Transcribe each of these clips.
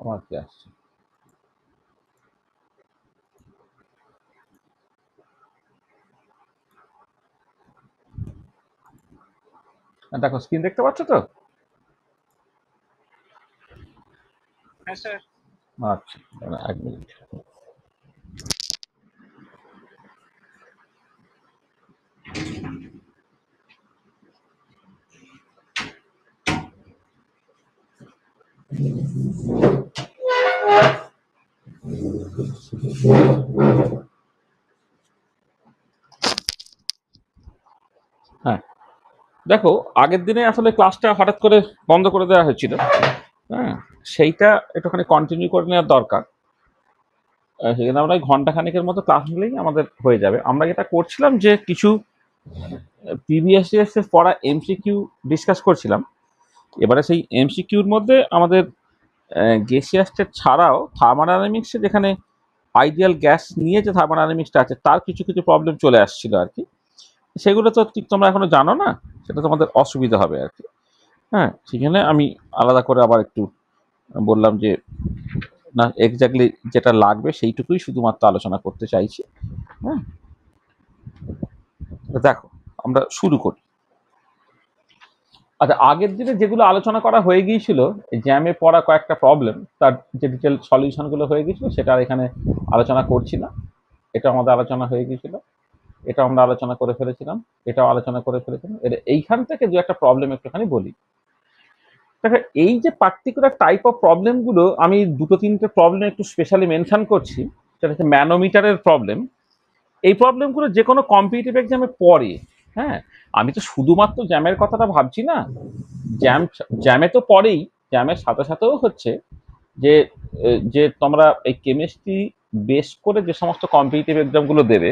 আমার কি আসছে? দেখো স্ক্রিন দেখতে পাচ্ছ তো? হ্যাঁ স্যার। আচ্ছা, এক মিনিট। হ্যাঁ, দেখো আগের দিনে আসলে ক্লাসটা হঠাৎ করে বন্ধ করে দেওয়া হয়েছিল। হ্যাঁ, সেইটা একটুখানি কন্টিনিউ করে নেওয়ার দরকার। সেখানে আমরা ঘন্টা খানেকের মতো ক্লাস নিলেই আমাদের হয়ে যাবে। আমরা যেটা করছিলাম যে কিছু প্রিভিয়াস ইয়ার্সের পড়া এমসিকিউ ডিসকাস করছিলাম। এবারে সেই এমসিকিউর মধ্যে আমাদের গ্যাসিয়াস স্টেট ছাড়াও থার্মোডাইনামিক্সে যেখানে আইডিয়াল গ্যাস নিয়ে যে থার্মোডাইনামিক্সটা আছে তার কিছু কিছু প্রবলেম চলে আসছিল আর কি। সেগুলো তো ঠিক তোমরা এখনো জানো না, সেটা তোমাদের অসুবিধা হবে আর কি। হ্যাঁ, সেখানে আমি আলাদা করে আবার একটু বললাম যে না, এক্স্যাক্টলি যেটা লাগবে সেইটুকুই শুধুমাত্র আলোচনা করতে চাইছি। হ্যাঁ, তো দেখো আমরা শুরু করি। আচ্ছা, আগের দিনে যেগুলো আলোচনা করা হয়ে গিয়েছিল, জ্যামে পড়া কয়েকটা প্রবলেম, তার যে ডিটেল সলিউশনগুলো হয়ে গিয়েছিল সেটা আর এখানে আলোচনা করছি না। এটা আমাদের আলোচনা হয়ে গিয়েছিল, এটা আমরা আলোচনা করে ফেলেছিলাম, এটাও আলোচনা করে ফেলেছিলাম। এইখান থেকে দু একটা প্রবলেম একটুখানি বলি। দেখো এই যে পার্টিকুলার টাইপ অফ প্রবলেমগুলো, আমি দুটো তিনটে প্রবলেম একটু স্পেশালি মেনশন করছি। সেটা হচ্ছে ম্যানোমিটারের প্রবলেম। এই প্রবলেমগুলো যে কোনো কম্পিটিটিভ এক্সামে পড়ে। হ্যাঁ, আমি তো শুধুমাত্র জ্যামের কথাটা ভাবছি না। জ্যাম জ্যামে তো পড়েই, জ্যামের সাথে সাথেও হচ্ছে যে যে তোমরা এই কেমিস্ট্রি বেস করে যে সমস্ত কম্পিটিটিভ এক্সামগুলো দেবে,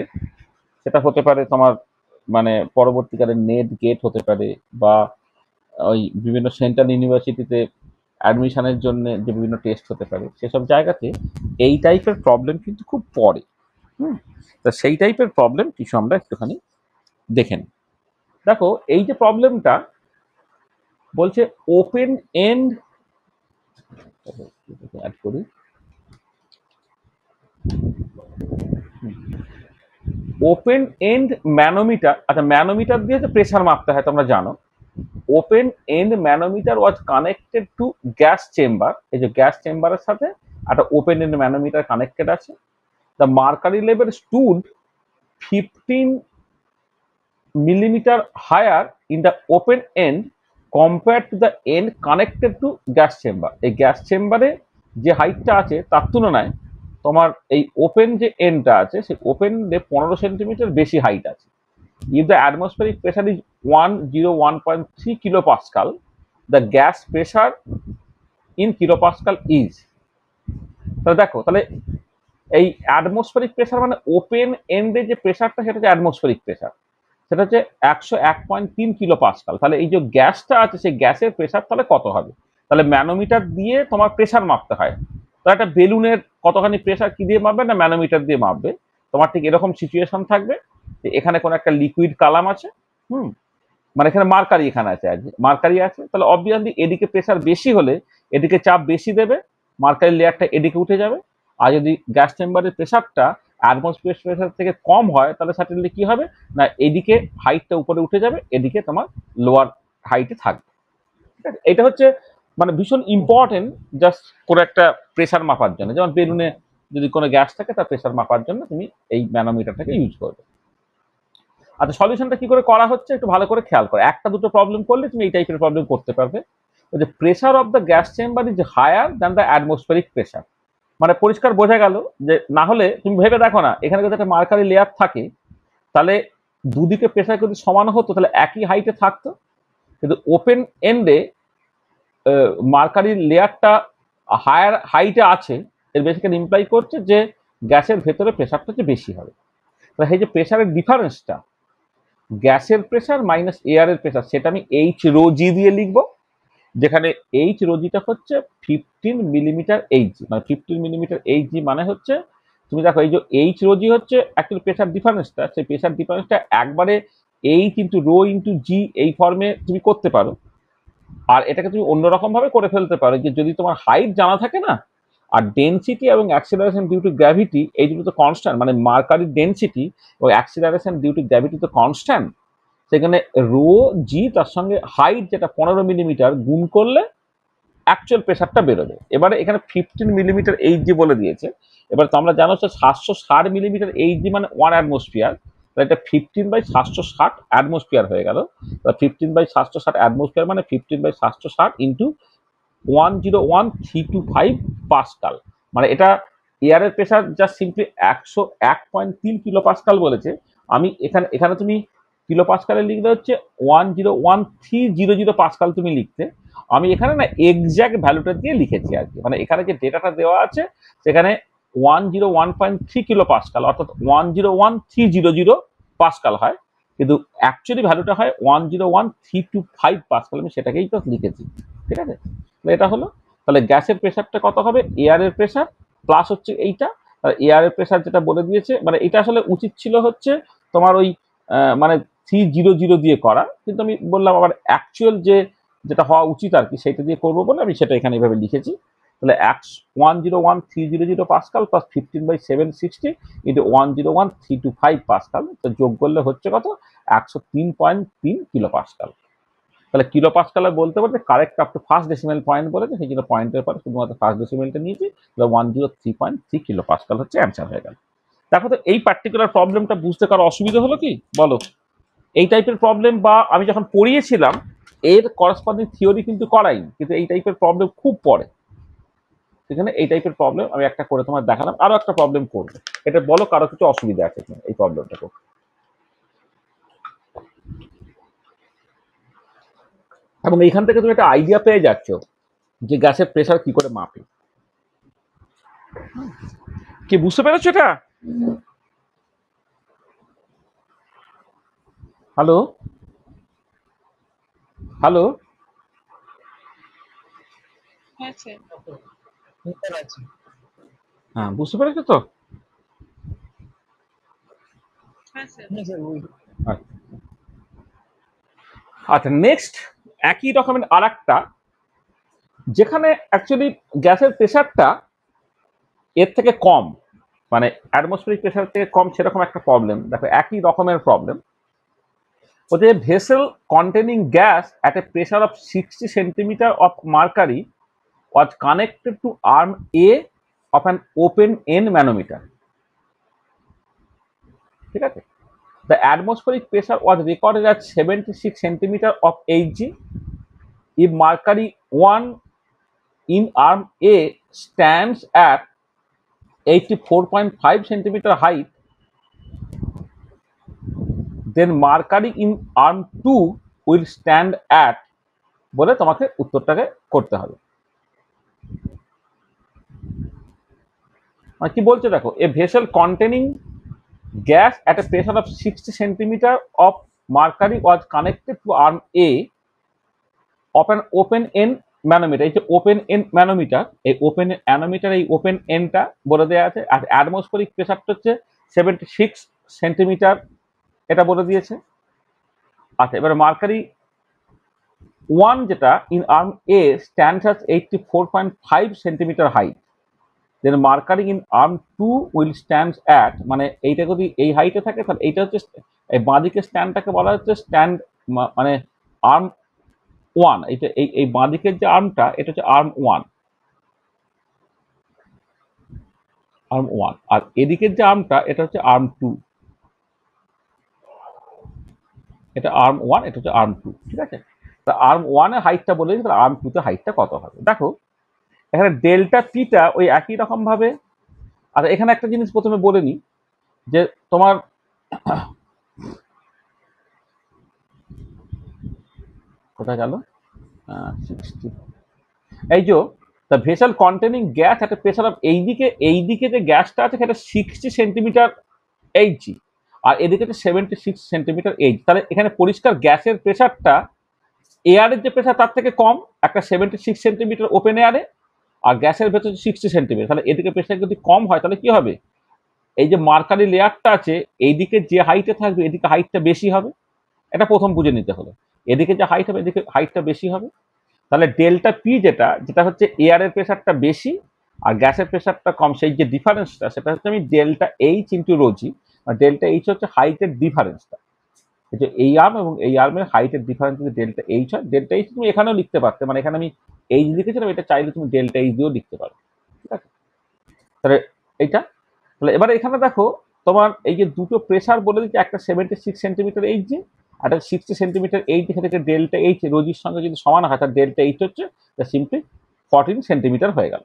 সেটা হতে পারে তোমার মানে পরবর্তীকালে নেট গেট হতে পারে, বা ওই বিভিন্ন সেন্ট্রাল ইউনিভার্সিটিতে অ্যাডমিশনের জন্য যে বিভিন্ন টেস্ট হতে পারে, সেসব জায়গাতে এই টাইপের প্রবলেম কিন্তু খুব পড়ে। হুম, তা সেই টাইপের প্রবলেম কিছু আমরা একটুখানি দেখে নিই। দেখো এই যে প্রবলেমটা বলছে ওপেন এন্ড, অ্যাড করি, ওপেন এন্ড ম্যানোমিটার। আচ্ছা, ম্যানোমিটার দিয়ে যে প্রেসার মাপতে হয় তোমরা জানো। Open end manometer was connected to gas chamber. এই যে গ্যাস চেম্বারের সাথে একটা ওপেন এন্ড ম্যানোমিটার কানেক্টেড আছে। The mercury level stood 15 millimeter higher in the open end compared to the end connected to gas chamber. এই gas চেম্বারে যে হাইটটা আছে তার তুলনায় তোমার এই ওপেন যে এন্ডটা আছে সেই ওপেন 15 সেন্টিমিটার বেশি হাইট আছে। If the atmospheric pressure is 101.3 kilopascal, the gas pressure in kilopascal is, তাহলে দেখো, তাহলে এই অ্যাটমসফেরিক প্রেসার মানে ওপেন এন্ডে যে প্রেসারটা সেটা হচ্ছে অ্যাটমসফেরিক প্রেসার, সেটা হচ্ছে 101.3 কিলো পাস্কাল। তাহলে এই যে গ্যাসটা আছে সেই গ্যাসের প্রেসার তাহলে কত হবে? তাহলে ম্যানোমিটার দিয়ে তোমার প্রেসার মাপতে হয়। তো একটা বেলুনের কতখানি প্রেসার কি দিয়ে মাপবে? না ম্যানোমিটার দিয়ে মাপবে। তোমার ঠিক এরকম সিচুয়েশন থাকবে যে এখানে কোনো একটা লিকুইড কালাম আছে। হুম, মানে এখানে মার্কারি, এখানে আছে মার্কারি আছে, তাহলে অবভিয়াসলি এদিকে প্রেসার বেশি হলে এদিকে চাপ বেশি দেবে, মার্কারি লেয়ারটা এদিকে উঠে যাবে। আর যদি গ্যাস চেম্বারের প্রেসারটা অ্যাটমসফিয়ার প্রেসার থেকে কম হয় তাহলে সার্টেনলি কি হবে? না এদিকে হাইটটা উপরে উঠে যাবে, এদিকে তোমার লোয়ার হাইটে থাকবে। ঠিক আছে, এটা হচ্ছে মানে ভীষণ ইম্পর্টেন্ট জাস্ট কোনো একটা প্রেসার মাপার জন্য। যেমন বেলুনে যদি কোনো গ্যাস থাকে তার প্রেসার মাপার জন্য তুমি এই ম্যানোমিটারটাকে ইউজ করবে। আচ্ছা, সলিউশনটা কি করে করা হচ্ছে একটু ভালো করে খেয়াল করো। একটা দুটো প্রবলেম করলে তুমি এই টাইপের প্রবলেম করতে পারবে। যে pressure of the gas chamber is higher than the atmospheric pressure. মানে পরিষ্কার বোঝা গেল যে না হলে তুমি ভেবে দেখো না, এখানে যদি একটা মার্কারি লেয়ার থাকে তাহলে দুদিকে প্রেসার যদি সমান হতো তাহলে একই হাইটে থাকতো। কিন্তু ওপেন এন্ডে মার্কারি লেয়ারটা হায়ার হাইটে আছে, এর বেসিক্যালি ইমপ্লাই করছে যে গ্যাসের ভেতরে প্রেসারটা হচ্ছে বেশি হবে। তাহলে এই যে প্রেসারের ডিফারেন্সটা, গ্যাসের প্রেসার মাইনাস এয়ারের প্রেসার, সেটা আমি এইচ রো জি দিয়ে লিখবো। যেখানে এইচ রো জিটা হচ্ছে 15 মিলিমিটার এইচ, মানে 15 মিলিমিটার এইচ জি মানে হচ্ছে, তুমি দেখো এই যে এইচ রো জি হচ্ছে অ্যাকচুয়ালি প্রেসার ডিফারেন্সটা, সেই প্রেসার ডিফারেন্সটা একবারে এইচ ইন্টু রো ইন্টু জি এই ফর্মে তুমি করতে পারো। আর এটাকে তুমি অন্যরকম ভাবে করে ফেলতে পারো যে যদি তোমার হাইট জানা থাকে না, আর ডেনসিটি এবং অ্যাক্সিলারেশন ডিউ টু গ্র্যাভিটি এই দুটো তো কনস্ট্যান্ট, মানে মার্কারির ডেনসিটি ও অ্যাক্সিলারেশন ডিউ টু গ্র্যাভিটি তো কনস্ট্যান্ট। সেখানে রো জি তার সঙ্গে হাইট যেটা 15 মিলিমিটার গুণ করলে অ্যাকচুয়াল প্রেশারটা বেরোবে। এবারে এখানে 15 মিলিমিটার এইচজি বলে দিয়েছে। এবার তো আমরা জানো 760 মিলিমিটার এইচজি মানে 1 অ্যাটমসফিয়ার, তাহলে এটা 15/760 অ্যাটমসফিয়ার হয়ে গেল। 15/760 অ্যাটমসফিয়ার মানে 15/760 ইন্টু 101,325 পাস্কাল। মানে এটা এয়ারের প্রেশার যা সিম্পলি 101.3 কিলো পাস্কাল বলেছে। আমি এখানে তুমি কিলো পাস্কালে লিখলে হচ্ছে 101,300 পাস্কাল তুমি লিখতে, আমি এখানে না এক্স্যাক্ট ভ্যালুটা দিয়ে লিখেছি আর কি। মানে এখানে যে ডেটাটা দেওয়া আছে সেখানে 101.3 কিলো পাস্কাল অর্থাৎ 101,300 পাস্কাল হয়, কিন্তু অ্যাকচুয়ালি ভ্যালুটা হয় 101,325 পাস্কাল। আমি সেটাকেই তো লিখেছি, ঠিক আছে। এটা হলো, তাহলে গ্যাসের প্রেশারটা কত হবে, এয়ারের প্রেশার প্লাস হচ্ছে এইটা। এয়ারের প্রেশার যেটা বলে দিয়েছে, মানে এটা আসলে উচিত ছিল হচ্ছে তোমার ওই মানে 300 দিয়ে করা, কিন্তু আমি বললাম আবার অ্যাকচুয়াল যেটা হওয়া উচিত আর কি সেটা দিয়ে করবো বলে আমি সেটা এখানে এভাবে লিখেছি। তাহলে 101,300 পাস্কাল প্লাস 15/760 ইন্টু 101,325 পাস্কাল, তো যোগ করলে হচ্ছে কত, 103.3 কিলো পাস্কাল। তাহলে কিলো পাস্কালে বলতে পারবে correct up to first decimal point বলেছে, সেই জন্য পয়েন্টের পরে শুধুমাত্র ফার্স্ট ডেসিমেলটা নিয়েছি। তাহলে 103.3 কিলো পাস্কাল হচ্ছে অ্যান্সার হয়ে গেল। দেখো তো এই পার্টিকুলার প্রবলেমটা বুঝতে কারো অসুবিধা হলো কি বলো? এই টাইপের প্রবলেম বা আমি যখন পড়িয়েছিলাম এর করসপন্ডিং থিওরি কিন্তু করাইনি, কিন্তু এই টাইপের প্রবলেম খুব পড়ে। সেখানে এই টাইপের প্রবলেম আমি একটা করে তোমার দেখালাম, আরো একটা প্রবলেম করবে। এটা বলো কারো কিছু অসুবিধা আছে কিনা এই প্রবলেমটা করতে। এবং এইখান থেকে তুমি একটা আইডিয়া পেয়ে যাচ্ছ যে গ্যাসের প্রেশার কি করে মাপে। কি বুঝতে পেরেছো এটা? হ্যালো হ্যালো, হ্যাঁ স্যার। হ্যাঁ বুঝতে পেরেছো তো? হ্যাঁ স্যার। আচ্ছা নেক্সট একই রকমের আর একটা, যেখানে অ্যাকচুয়ালি গ্যাসের প্রেশারটা এর থেকে কম, মানে অ্যাটমসফিয়ারিক প্রেশার থেকে কম, সেরকম একটা প্রবলেম। দেখো একই রকমের প্রবলেম, ওতে vessel containing gas at a pressure of 60 centimeter of mercury was connected to arm A of an open end manometer, ঠিক আছে। The atmospheric pressure was recorded at 76 centimeter of Hg. If mercury 1 in arm A stands at 84.5 centimeter height, then mercury in arm 2 will stand at, বলে তোমাকে উত্তরটাকে করতে হবে। মানে কি বলছে দেখো, a vessel containing gas at a pressure of 60 centimeter of mercury was connected to arm A of an open end manometer. এই যে ওপেন এন্ড ম্যানোমিটার, এই ওপেন ম্যানোমিটার, এই ওপেন এন্ডটা বলে দেওয়া আছে। আর অ্যাটমসফেরিক প্রেশারটা হচ্ছে 76 সেন্টিমিটার, এটা বলে দিয়েছে। আচ্ছা এবার মার্কারি 1 যেটা in arm a stands at 84.5 centimetre height, then mercury in arm 2 will stands at, মানে এইটা যদি এই হাইটে থাকে তাহলে এইটা হচ্ছে এই বাঁদিকে স্ট্যান্ডটাকে বলা হচ্ছে স্ট্যান্ড, মানে আর্ম 1, এইটা এই বাঁদিকের যে আর্মটা এটা হচ্ছে আর্ম 1, আর এদিকের যে আর্মটা এটা হচ্ছে আর্ম 2, এটা আর্ম 1, এটা হচ্ছে আর্ম 2, ঠিক আছে। তা আর্ম 1 এর হাইটটা বলে দিই, তাহলে আর্ম 2 তে হাইটটা কত হবে। দেখো এখানে ডেল্টা পিটা ওই একই রকম ভাবে। আর এখানে একটা জিনিস প্রথমে বলে নিই যে তোমার কোথায় গেল, 60, এই যে দ্য ভেসেল কন্টেনিং গ্যাস একটা প্রেশার অফ এইদিকে যে গ্যাসটা আছে সেটা 60 সেন্টিমিটার এইচজি, আর এদিকে হচ্ছে 76 সেন্টিমিটার এইচ। তাহলে এখানে পরিষ্কার গ্যাসের প্রেশারটা এয়ারের যে প্রেশার তার থেকে কম, একটা 76 সেন্টিমিটার ওপেন এয়ারে, আর গ্যাসের ভেতর 60 সেন্টিমিটার। তাহলে এদিকে প্রেশার যদি কম হয় তাহলে কি হবে, এই যে মার্কারি লেয়ারটা আছে এইদিকে যে হাইটে থাকবে এদিকে হাইটটা বেশি হবে, এটা প্রথম বুঝে নিতে হলো। এদিকে যে হাইট হবে এদিকে হাইটটা বেশি হবে। তাহলে ডেল্টা পি যেটা হচ্ছে এয়ারের প্রেশারটা বেশি আর গ্যাসের প্রেশারটা কম, সেই যে ডিফারেন্সটা সেটা হচ্ছে আমি ডেল্টা এইচ ইন্টু রোজি, আর ডেল্টা এইচ হচ্ছে হাইটের ডিফারেন্সটা, এই যে এই আর্ম এবং এই আর্মের হাইটের ডিফারেন্স যদি ডেল্টা এইচ হয়, ডেল্টা এইচ তুমি এখানেও লিখতে পারতে, মানে এখানে আমি এইচ লিখেছিলাম, এটা চাইলে তুমি ডেল্টা এইচ দিয়েও লিখতে পারো, ঠিক আছে। তাহলে এইটা, তাহলে এবারে এখানে দেখো তোমার এই যে দুটো প্রেসার বলে দিচ্ছে, একটা 76 সেন্টিমিটার এইচ জি, আর একটা 60 সেন্টিমিটার এইচ, এখানে থেকে ডেল্টা এইচ রোজির সঙ্গে যদি সমান হয় তার ডেল্টা এইচ হচ্ছে সিম্পলি 14 সেন্টিমিটার হয়ে গেল,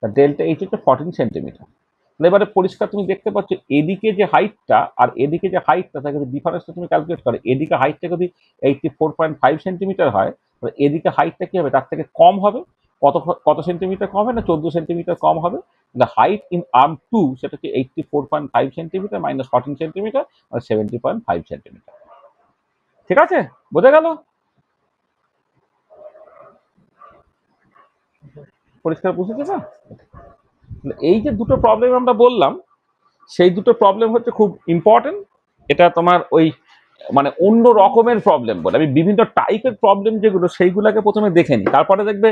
তার ডেল্টা এইচ হচ্ছে 14 সেন্টিমিটার। এবারে পরিষ্কার তুমি দেখতে পাচ্ছ এদিকে যে হাইটটা আর এদিকে যে হাইটটা, তাকে ডিফারেন্সটা তুমি ক্যালকুলেট করো, এদিকে হাইটটা যদি 84.5 সেন্টিমিটার হয়, তাহলে এদিকে হাইটটা কি হবে, তার থেকে কম হবে। কত কত সেন্টিমিটার কম হবে না, 14 সেন্টিমিটার কম হবে। দ্য হাইট ইন আর্ম 2 সেটা হচ্ছে 84.5 সেন্টিমিটার মাইনাস 14 সেন্টিমিটার, মানে 70.5 সেন্টিমিটার। ঠিক আছে, বোঝা গেল? পরিষ্কার বুঝেছো না? এই যে দুটো প্রবলেম আমরা বললাম, সেই দুটো প্রবলেম হচ্ছে খুব ইম্পর্টেন্ট। এটা তোমার ওই মানে অন্য রকমের প্রবলেম বলে, আমি বিভিন্ন টাইপের প্রবলেম যেগুলো সেইগুলোকে প্রথমে দেখে নিই, তারপরে দেখবে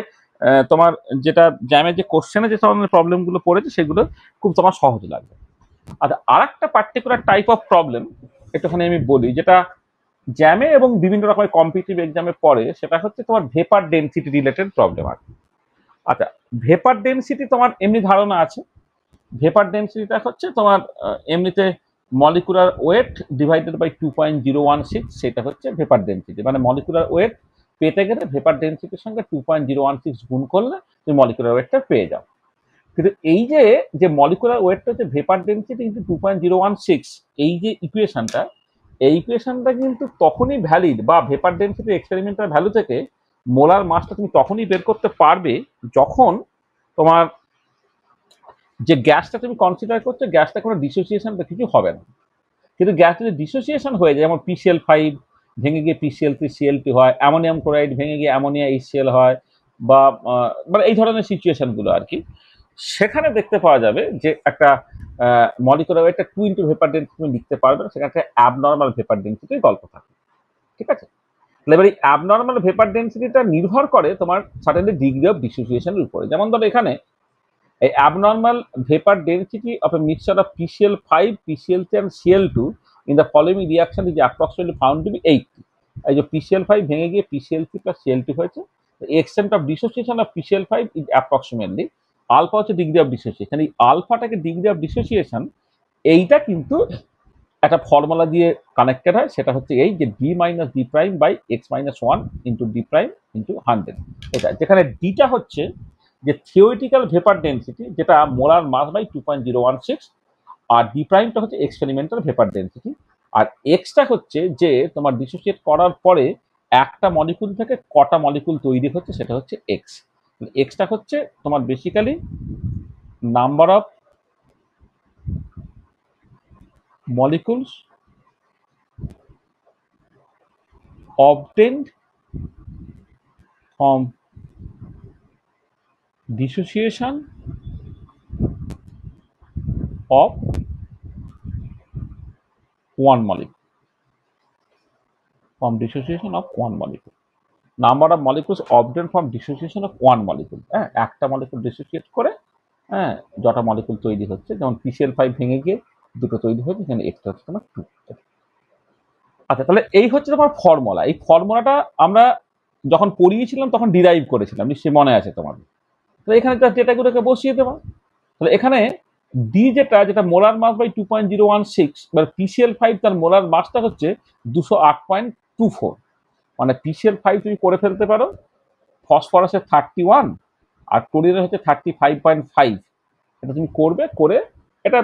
তোমার যেটা জ্যামের যে কোশ্চেনে যে ধরনের প্রবলেমগুলো পড়েছে সেগুলো খুব তোমার সহজ লাগবে। আচ্ছা, আর একটা পার্টিকুলার টাইপ অফ প্রবলেম একটুখানি আমি বলি, যেটা জ্যামে এবং বিভিন্ন রকমের কম্পিটিটিভ এক্সামে পড়ে, সেটা হচ্ছে তোমার ভেপার ডেনসিটি রিলেটেড প্রবলেম আর কি। আচ্ছা, ভেপার ডেনসিটি তোমার এমনি ধারণা আছে, ভেপার ডেনসিটিটা হচ্ছে তোমার এমনিতে মলিকুলার ওয়েট ডিভাইডেড বাই 2.016, সেটা হচ্ছে ভেপার ডেনসিটি, মানে মলিকুলার ওয়েট পেতে গেলে ভেপার ডেনসিটির সঙ্গে 2.016 গুণ করলে তুমি মলিকুলার ওয়েটটা পেয়ে যাও। কিন্তু এই যে যে মলিকুলার ওয়েটটা হচ্ছে ভেপার ডেনসিটি ইন্টু 2.016, এই যে ইকুয়েশনটা, এই ইকুয়েশনটা কিন্তু তখনই ভ্যালিড, বা ভেপার ডেনসিটি এক্সপেরিমেন্টাল ভ্যালু থেকে মোলার মাসটা তুমি তখনই বের করতে পারবে যখন তোমার যে গ্যাসটা তুমি কনসিডার করছো, গ্যাসটা কোনো ডিসোসিয়েশন বা কিছু হবে না। কিন্তু গ্যাস যদি ডিসোসিয়েশন হয়ে যায়, যেমন PCl5 ভেঙে গিয়ে PCl3CL2 হয়, অ্যামোনিয়াম ক্লোরাইড ভেঙে গিয়ে অ্যামোনিয়া HCl হয়, বা মানে এই ধরনের সিচুয়েশনগুলো আর কি, সেখানে দেখতে পাওয়া যাবে যে একটা মলিকুলার ওয়েটটা 2 ইন্টু ভেপার ডেন্সিটি তুমি লিখতে পারবে না, সেখানে একটা অ্যাবনর্মাল ভেপার ডেন্সিটির গল্প থাকে। ঠিক আছে, এবার এই অ্যাবনর্মাল ভেপার ডেন্সিটিটা নির্ভর করে তোমার সার্টেনলি ডিগ্রি অফ ডিসোসিয়েশনের উপরে। যেমন ধরো এখানে a abnormal vapor density of a mixture of PCl5, PCl3 and Cl2 in the following reaction is approximately found to be 80. এই যে PCl5 ভেঙে গিয়ে PCl3 plus Cl2 হয়েছে, the extent of dissociation of PCl5 is approximately alpha হচ্ছে degree of dissociation. এই আলফাটাকে degree of dissociation, এইটা কিন্তু একটা ফর্মুলা দিয়ে কানেক্টেড হয়, সেটা হচ্ছে এই যে d minus d prime by x minus one into d prime into 100, এটা যেখানে ডিটা হচ্ছে যে থিওরিটিক্যাল ভেপার ডেন্সিটি, যেটা মোলার মাস বাই 2.016, আর ডি প্রাইমটা হচ্ছে এক্সপেরিমেন্টাল ভেপার ডেন্সিটি, আর এক্সটা হচ্ছে যে তোমার ডিসোসিয়েট করার পরে একটা মলিকুল থেকে কটা মলিকুল তৈরি হচ্ছে, সেটা হচ্ছে এক্স। এক্সটা হচ্ছে তোমার basically number of molecules obtained from dissociation of one molecule, from dissociation of one molecule, number of molecules obtained from dissociation of one molecule, হ্যাঁ একটা মলিকুল ডিসোসিয়েট করে হ্যাঁ যটা মলিকুল তৈরি হচ্ছে, যেমন PCl5 ভেঙে গিয়ে দুটো তৈরি হয়েছে, এখানে এক্সটা হচ্ছে তোমার 2। আচ্ছা, তাহলে এই হচ্ছে তোমার ফর্মুলা। এই ফর্মুলাটা আমরা যখন পড়িয়েছিলাম তখন ডিরাইভ করেছিলাম, নিশ্চয়ই মনে আছে তোমাদের। তো এখানে যা ডেটাগুলোকে বসিয়ে দেবো, তাহলে এখানে ডি যেটা মোলার মাস বাই 2.016, মানে PCl5 তার মোলার মাসটা হচ্ছে 208.24, মানে PCl5 তুমি করে ফেলতে পারো, ফসফরাসের 31 আর ক্লোরিনের হচ্ছে 35.5, এটা তুমি করবে, করে এটা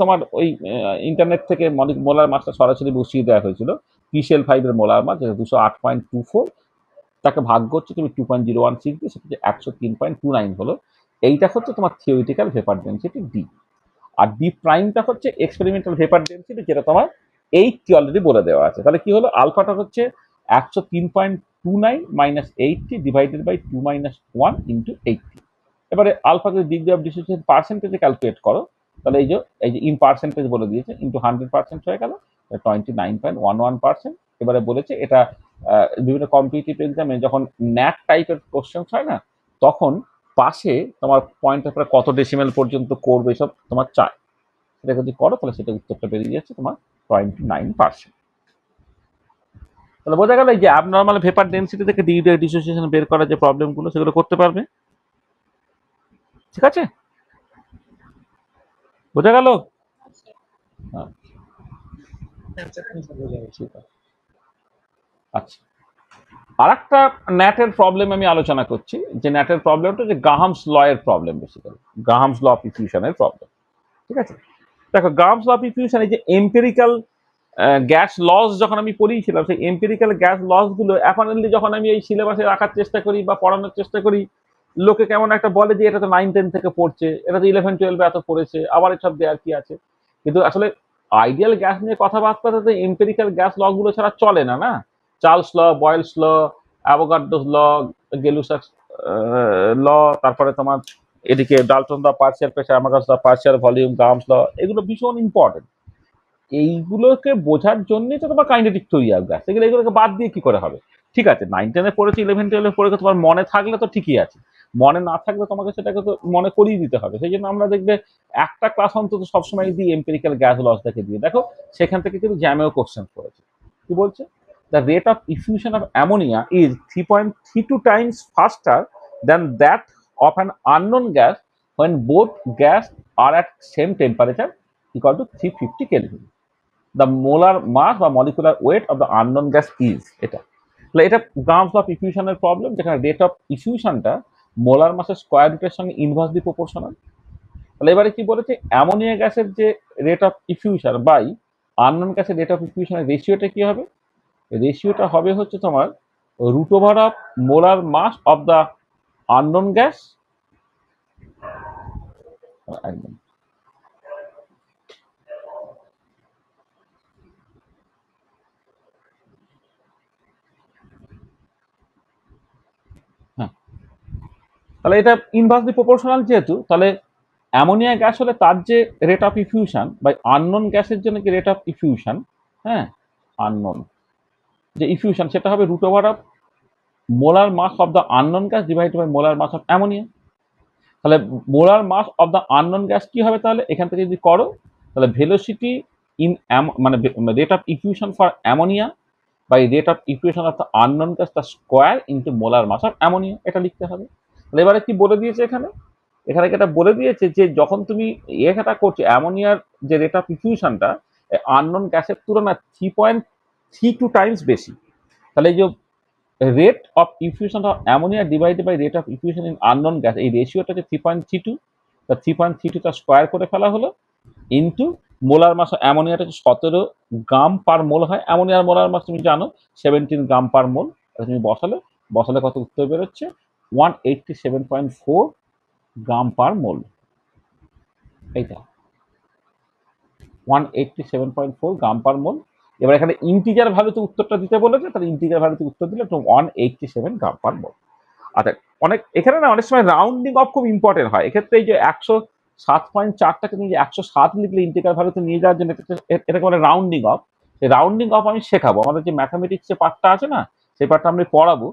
তোমার ওই ইন্টারনেট থেকে মোলার মাসটা সরাসরি বসিয়ে দেওয়া হয়েছিল। PCl5 এর মোলার মাস যেটা 208.24, তাকে ভাগ করছে তুমি 2.016 দিয়ে, সেটা হচ্ছে 103.29 হলো। এইটা হচ্ছে তোমার থিওরিটিক্যাল ভেপার ডেন্সিটি ডি। আর ডি প্রাইমটা হচ্ছে এক্সপেরিমেন্টাল ভেপার ডেন্সিটি, যেটা তোমার 80 অলরেডি বলে দেওয়া আছে। তাহলে কি হলো, আলফাটা হচ্ছে 103.29 minus 80 divided by 2 minus 1 into 80। এবারে আলফা যদি ডিগ্রি অফ ডিসোসিয়েশন পার্সেন্টেজে ক্যালকুলেট করো, তাহলে এই যে ইন পার্সেন্টেজ বলে দিয়েছে, ইন্টু 100% হয়ে গেল 29.11%। এবারে বলেছে এটা বিভিন্ন কম্পিটিটিভ এক্সামে যখন ন্যাট টাইপের কোশ্চেন হয় না, তখন পাশে তোমার পয়েন্টের পরে কত ডেসিমেল পর্যন্ত করবে সব তোমার চাই, সেটা যদি করো তাহলে সেটা উত্তরটা বেরিয়ে যাচ্ছে তোমার 0.9%। তাহলে বোঝা গেল এই যে অ্যাবনর্মাল ভেপার ডেন্সিটি থেকে ডিসোসিয়েশন বের করার যে প্রবলেমগুলো সেগুলো করতে পারবে। ঠিক আছে, বোঝা গেল? হ্যাঁ, ঠিক আছে। আচ্ছা, আর একটা ন্যাটের প্রবলেম আমি আলোচনা করছি, যে ন্যাটের প্রবলেমটা যে গ্রাহামস ল এর problem, basically Graham's law of ইফিউশনের প্রবলেম। ঠিক আছে, দেখো গ্রাহামস ল অফ ইফিউশন এই যে এম্পিরিক্যাল গ্যাস লস যখন আমি পড়িয়েছিলাম, সেই এম্পিরিক্যাল গ্যাস লস গুলো অ্যাপারেন্টলি যখন আমি এই সিলেবাসে রাখার চেষ্টা করি বা পড়ানোর চেষ্টা করি, লোকে কেমন একটা বলে যে এটা তো 9-10 থেকে পড়ছে, এটা তো 11-12 এত পড়েছে, আবার এসব দেওয়ার কি আছে। কিন্তু আসলে আইডিয়াল গ্যাস নিয়ে কথাবার্তাতে তো এম্পিরিক্যাল গ্যাস ল গুলো ছাড়া চলে না, না? চার্লস ল, বয়েলস ল, অ্যাভোগাড্রোস ল, গেলুসাক্স ল, তারপরে তোমার এদিকে ডাল্টন দা পার্সিয়াল প্রেসার, অ্যামাগাস দা পার্সিয়াল ভলিউম, গ্রাহামস ল, এগুলো ভীষণ ইম্পর্টেন্ট। এইগুলোকে বোঝার জন্যই তো তোমার কাইনেটিক থিওরি অফ গ্যাস, এগুলোকে বাদ দিয়ে কি করে হবে? ঠিক আছে, 9-10 পড়েছে, 11-12 পড়ে তোমার মনে থাকলে তো ঠিকই আছে, মনে না থাকলে তোমাকে সেটাকে তো মনে করিয়ে দিতে হবে। সেই জন্য আমরা দেখবে একটা ক্লাস অন্তত সবসময় দিই এম্পিরিক্যাল গ্যাস লস দেখে দিয়ে, দেখো সেখান থেকে কিন্তু জ্যামেও কোশ্চেন পড়েছে। কি বলছে? The rate of effusion of ammonia is 3.32 times faster than that of an unknown gas when both gas are at same temperature equal to 350 Kelvin. The molar mass বা molecular weight of the unknown gas is, এটা তাহলে এটা Graham's of ইফিউশনের problem, যেখানে rate of ইফিউশনটা molar মাসের square রুটের সঙ্গে ইনভার্সলি প্রপোর্শনাল। তাহলে এবারে কি বলেছে, অ্যামোনিয়া গ্যাসের যে rate of effusion by unknown গ্যাসের রেট অফ ইফিউশনের রেশিওটা কি হবে? রেশিওটা হবে হচ্ছে তোমার root over of molar mass of the unknown gas, একদম হ্যাঁ। তাহলে এটা ইনভার্সলি প্রপোর্শনাল যেহেতু, তাহলে অ্যামোনিয়া গ্যাস হলে তার যে rate of effusion by unknown গ্যাসের জন্য কি রেট অফ ইফিউশন, হ্যাঁ, আননোন যে ইফিউশন সেটা হবে root over of molar mass of the unknown gas divide by molar mass of ammonia. তাহলে molar mass of the unknown gas কি হবে? তাহলে এখান থেকে যদি করো তাহলে ভেলোসিটি ইন মানে rate of effusion for ammonia by rate of effusion of the unknown gas the square into molar mass of ammonia, এটা লিখতে হবে। তাহলে এবারে কি বলে দিয়েছে এখানে? এখানে এটা বলে দিয়েছে যে যখন তুমি এটা করছো অ্যামোনিয়ার যে রেট অফ ইফিউশনটা আননোন গ্যাসের তুলনায় 3.32 টাইমস বেশি, তাহলে এই যে rate of effusion of ammonia divided by rate of effusion in unknown gas, এই রেশিওটা হচ্ছে 3.32, তা 3.32 টা স্কোয়ার করে ফেলা হলো ইন্টু মোলার মাস অ্যামোনিয়াটা হচ্ছে 17 গ্রাম পার মোল হয়, অ্যামোনিয়ার মোলার মাস তুমি জানো 17 গ্রাম পার মোল। তুমি বসালে কত উত্তর বেরোচ্ছে? 187.4 গ্রাম পার মোল, এইটা 187.4 গ্রাম পার মোল। এবার এখানে ইন্টিজার ভ্যালুতে উত্তরটা দিতে বলেছে, তাহলে ইন্টিজার ভ্যালুতে উত্তর দিলে 187 গ্রাম পার মোল। আচ্ছা, অনেক এখানে না অনেক সময় রাউন্ডিং অফ খুব ইম্পর্টেন্ট হয়, এক্ষেত্রে এই যে 107.4টাকে তুমি যে 107 লিখলে ইন্টিগ্রাল ভ্যালুতে নিয়ে যাওয়ার জন্য এটাকে বলে রাউন্ডিং অফ। এই রাউন্ডিং অফ আমি শেখাবো, আমাদের যে ম্যাথামেটিক্স যে পার্টটা আছে না, সেই পার্টটা আমি পড়াবো,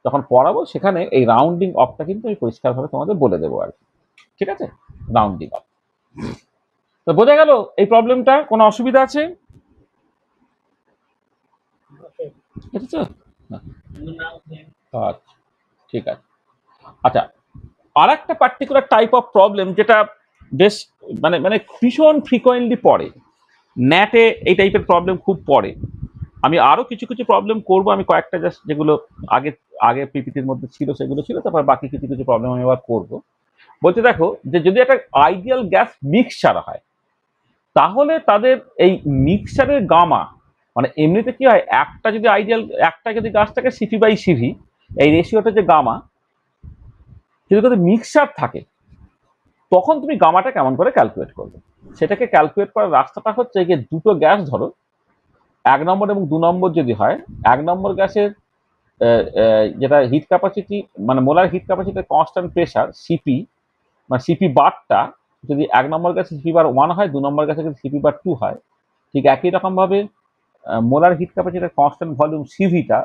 যখন পড়াবো সেখানে এই রাউন্ডিং অফটা কিন্তু আমি পরিষ্কারভাবে তোমাদের বলে দেবো আর কি। ঠিক আছে, রাউন্ডিং অফ। তো বোঝা গেল এই প্রবলেমটা? কোনো অসুবিধা আছে? বুঝেছো? আচ্ছা, ঠিক আছে। আচ্ছা, আর একটা পার্টিকুলার টাইপ অফ প্রবলেম যেটা বেশ মানে মানে ভীষণ ফ্রিকোয়েন্টলি পড়ে, ন্যাটে এই টাইপের প্রবলেম খুব পড়ে। আমি আরো কিছু কিছু প্রবলেম করব, আমি কয়েকটা জাস্ট যেগুলো আগে আগে পিপিটির মধ্যে ছিল সেগুলো ছিল, তারপর বাকি কিছু কিছু প্রবলেম আমি আবার করবো। বলতে দেখো যে যদি একটা আইডিয়াল গ্যাস মিক্সচার হয়, তাহলে তাদের এই মিক্সচারের গামা মানে এমনিতে কি হয়, একটা যদি আইডিয়াল একটা যদি গাছ থাকে সিপি বাই সিভি, এই রেশিওটা যে গামা, যদি মিক্সচার থাকে তখন তুমি গামাটা কেমন করে ক্যালকুলেট করবে? সেটাকে ক্যালকুলেট করার রাস্তাটা হচ্ছে যে দুটো গ্যাস ধরো, 1 নম্বর এবং 2 নম্বর যদি হয়, 1 নম্বর গ্যাসের যেটা হিট ক্যাপাসিটি মানে molar hit capacity constant pressure CP মানে সিপি বারটা যদি 1 নম্বর গ্যাসে সিপি বার 1 হয়, 2 নম্বর গ্যাসে যদি সিপি বার 2 হয়, ঠিক একই রকম ভাবে মোলার হিট ক্যাপাসিটির কনস্ট্যান্ট ভলিউম সিভিটা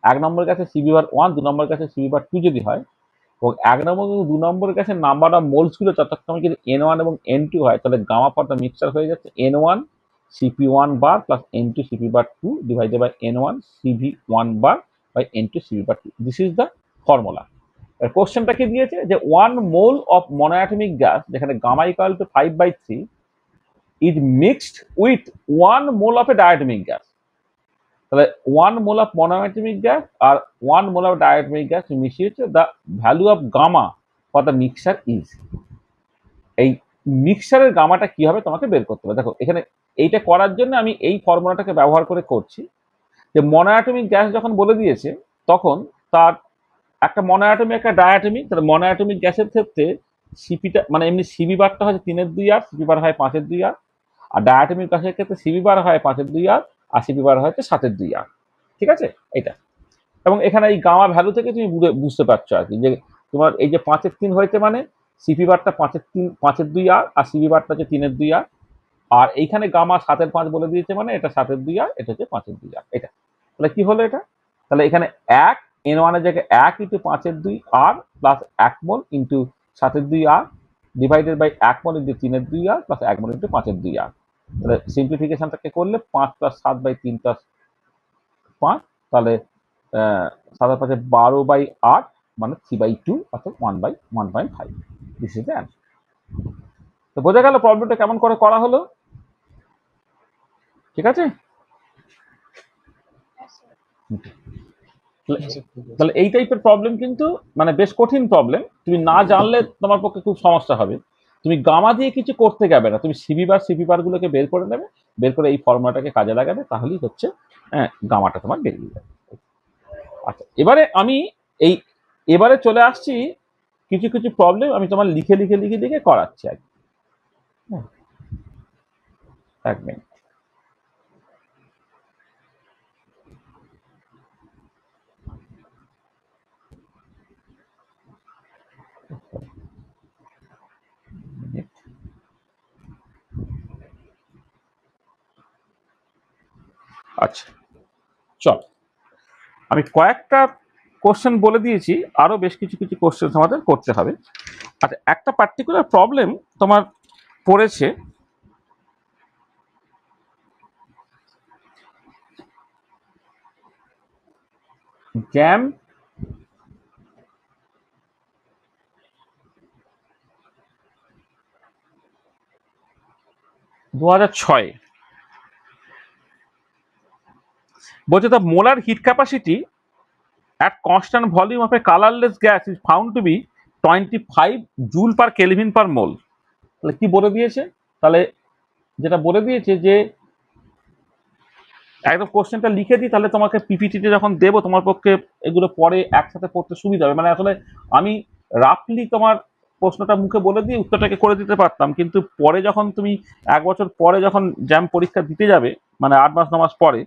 1 নম্বর গ্যাসে সিবি বার 1, 2 নম্বর গ্যাসে সিবি বার 2 যদি হয়, এবং 1 নম্বর এবং 2 নম্বর গ্যাসের নাম্বার অফ মোলসগুলো যথাক্রমে যদি N1 এবং N2 হয়, তাহলে গামা ফরটা মিক্সচার হয়ে যাচ্ছে N1 Cp1 bar plus N2 Cp bar 2 divided by N1 Cv1 bar by N2 Cv bar 2। This is the formula. কোশ্চেনটা কি দিয়েছে যে 1 মোল অফ মনোঅ্যাটমিক গ্যাস, যেখানে gamma equal to 5/3, is mixed with 1 mole of a diatomic gas. তাহলে 1 mole of monoatomic gas আর 1 mole of diatomic gas মিশিয়েছে, the value of gamma for the mixture is. এই মিক্সচারের গামাটা কি হবে তোমাকে বের করতে হবে। দেখো এখানে এইটা করার জন্য আমি এই ফর্মুলাটাকে ব্যবহার করে করছি, যে মনোঅ্যাটমিক গ্যাস যখন বলে দিয়েছে তখন তার একটা মনোঅ্যাটমি একটা ডায়াটমি। তাহলে মনোঅ্যাটমিক গ্যাসের ক্ষেত্রে সিপিটা মানে এমনি সিবি বারটা হয় 3/2 সিপি বার হয় 5/2, আর ডায়াটমিক গ্যাসের ক্ষেত্রে সিবি বার হয় 5/2 আর সিপি বার হয় 7/2। ঠিক আছে এটা। এবং এখানে এই গামা ভ্যালু থেকে তুমি বুঝতে পারছো আর কি, যে তোমার এই যে 5/3 হয়েছে মানে সিপি বারটা 5/2 আর সিবি বারটা হচ্ছে 3/2। আর এইখানে গামা 7/5 বলে দিয়েছে মানে এটা 7/2, এটা হচ্ছে 5/2। এটা তাহলে কি হলো এটা? তাহলে এখানে 1 N1 এর জায়গায় 1 ইন্টু 5/2 আর প্লাস 1 মোল ইন্টু 7/2 আর ডিভাইডেড বাই 1 মোল ইন্টু 3/2 আর প্লাস 1 মোল ইন্টু 5/2 আর। তাহলে সিম্পলিফিকেশনটাকে করলে 5+7/3 প্লাস 5, তাহলে 7 আর 5 12/8 মানে 3/2 অর্থাৎ 1/1.5। This is the answer. তো বোঝা গেল প্রবলেমটা কেমন করে করা হলো? ঠিক আছে। হ্যাঁ স্যার। তাহলে এই টাইপের প্রবলেম কিন্তু মানে বেশ কঠিন প্রবলেম, তুমি না জানলে তোমার পক্ষে খুব সমস্যা হবে। তুমি গামা দিয়ে কিছু করতে যাবে না, তুমি সিবি বার সিপি বার গুলোকে বের করে নেবে, বের করে এই ফর্মুলাটাকে কাজে লাগাবে, তাহলেই হচ্ছে গামাটা তোমার বেরিয়ে যাবে। আচ্ছা আমি এই এবারে চলে আসছি কিছু কিছু প্রবলেম আমি তোমার লিখে লিখে লিখে লিখে করাচ্ছি আর কি। এক মিনিট। আচ্ছা চল, আমি কয়েকটা কোশ্চেন বলে দিয়েছি, আরো বেশ কিছু কিছু কোশ্চেন আমাদের করতে হবে। আচ্ছা একটা পার্টিকুলার প্রবলেম তোমার পড়েছে, জ্যাম 2006 বলছে the molar heat capacity at constant volume of a colorless gas is found to be 25 joule per Kelvin per mole। তাহলে কি বলে দিয়েছে? তাহলে যেটা বলে দিয়েছে যে একদম কোশ্চেনটা লিখে দিই, তাহলে তোমাকে পিপিটিতে যখন দেবো তোমার পক্ষে এগুলো পরে একসাথে পড়তে সুবিধা হবে। মানে আসলে আমি রাফলি তোমার প্রশ্নটা মুখে বলে দিয়ে উত্তরটাকে করে দিতে পারতাম, কিন্তু পরে যখন তুমি 1 বছর পরে যখন জ্যাম পরীক্ষা দিতে যাবে, মানে 8 মাস 9 মাস পরে,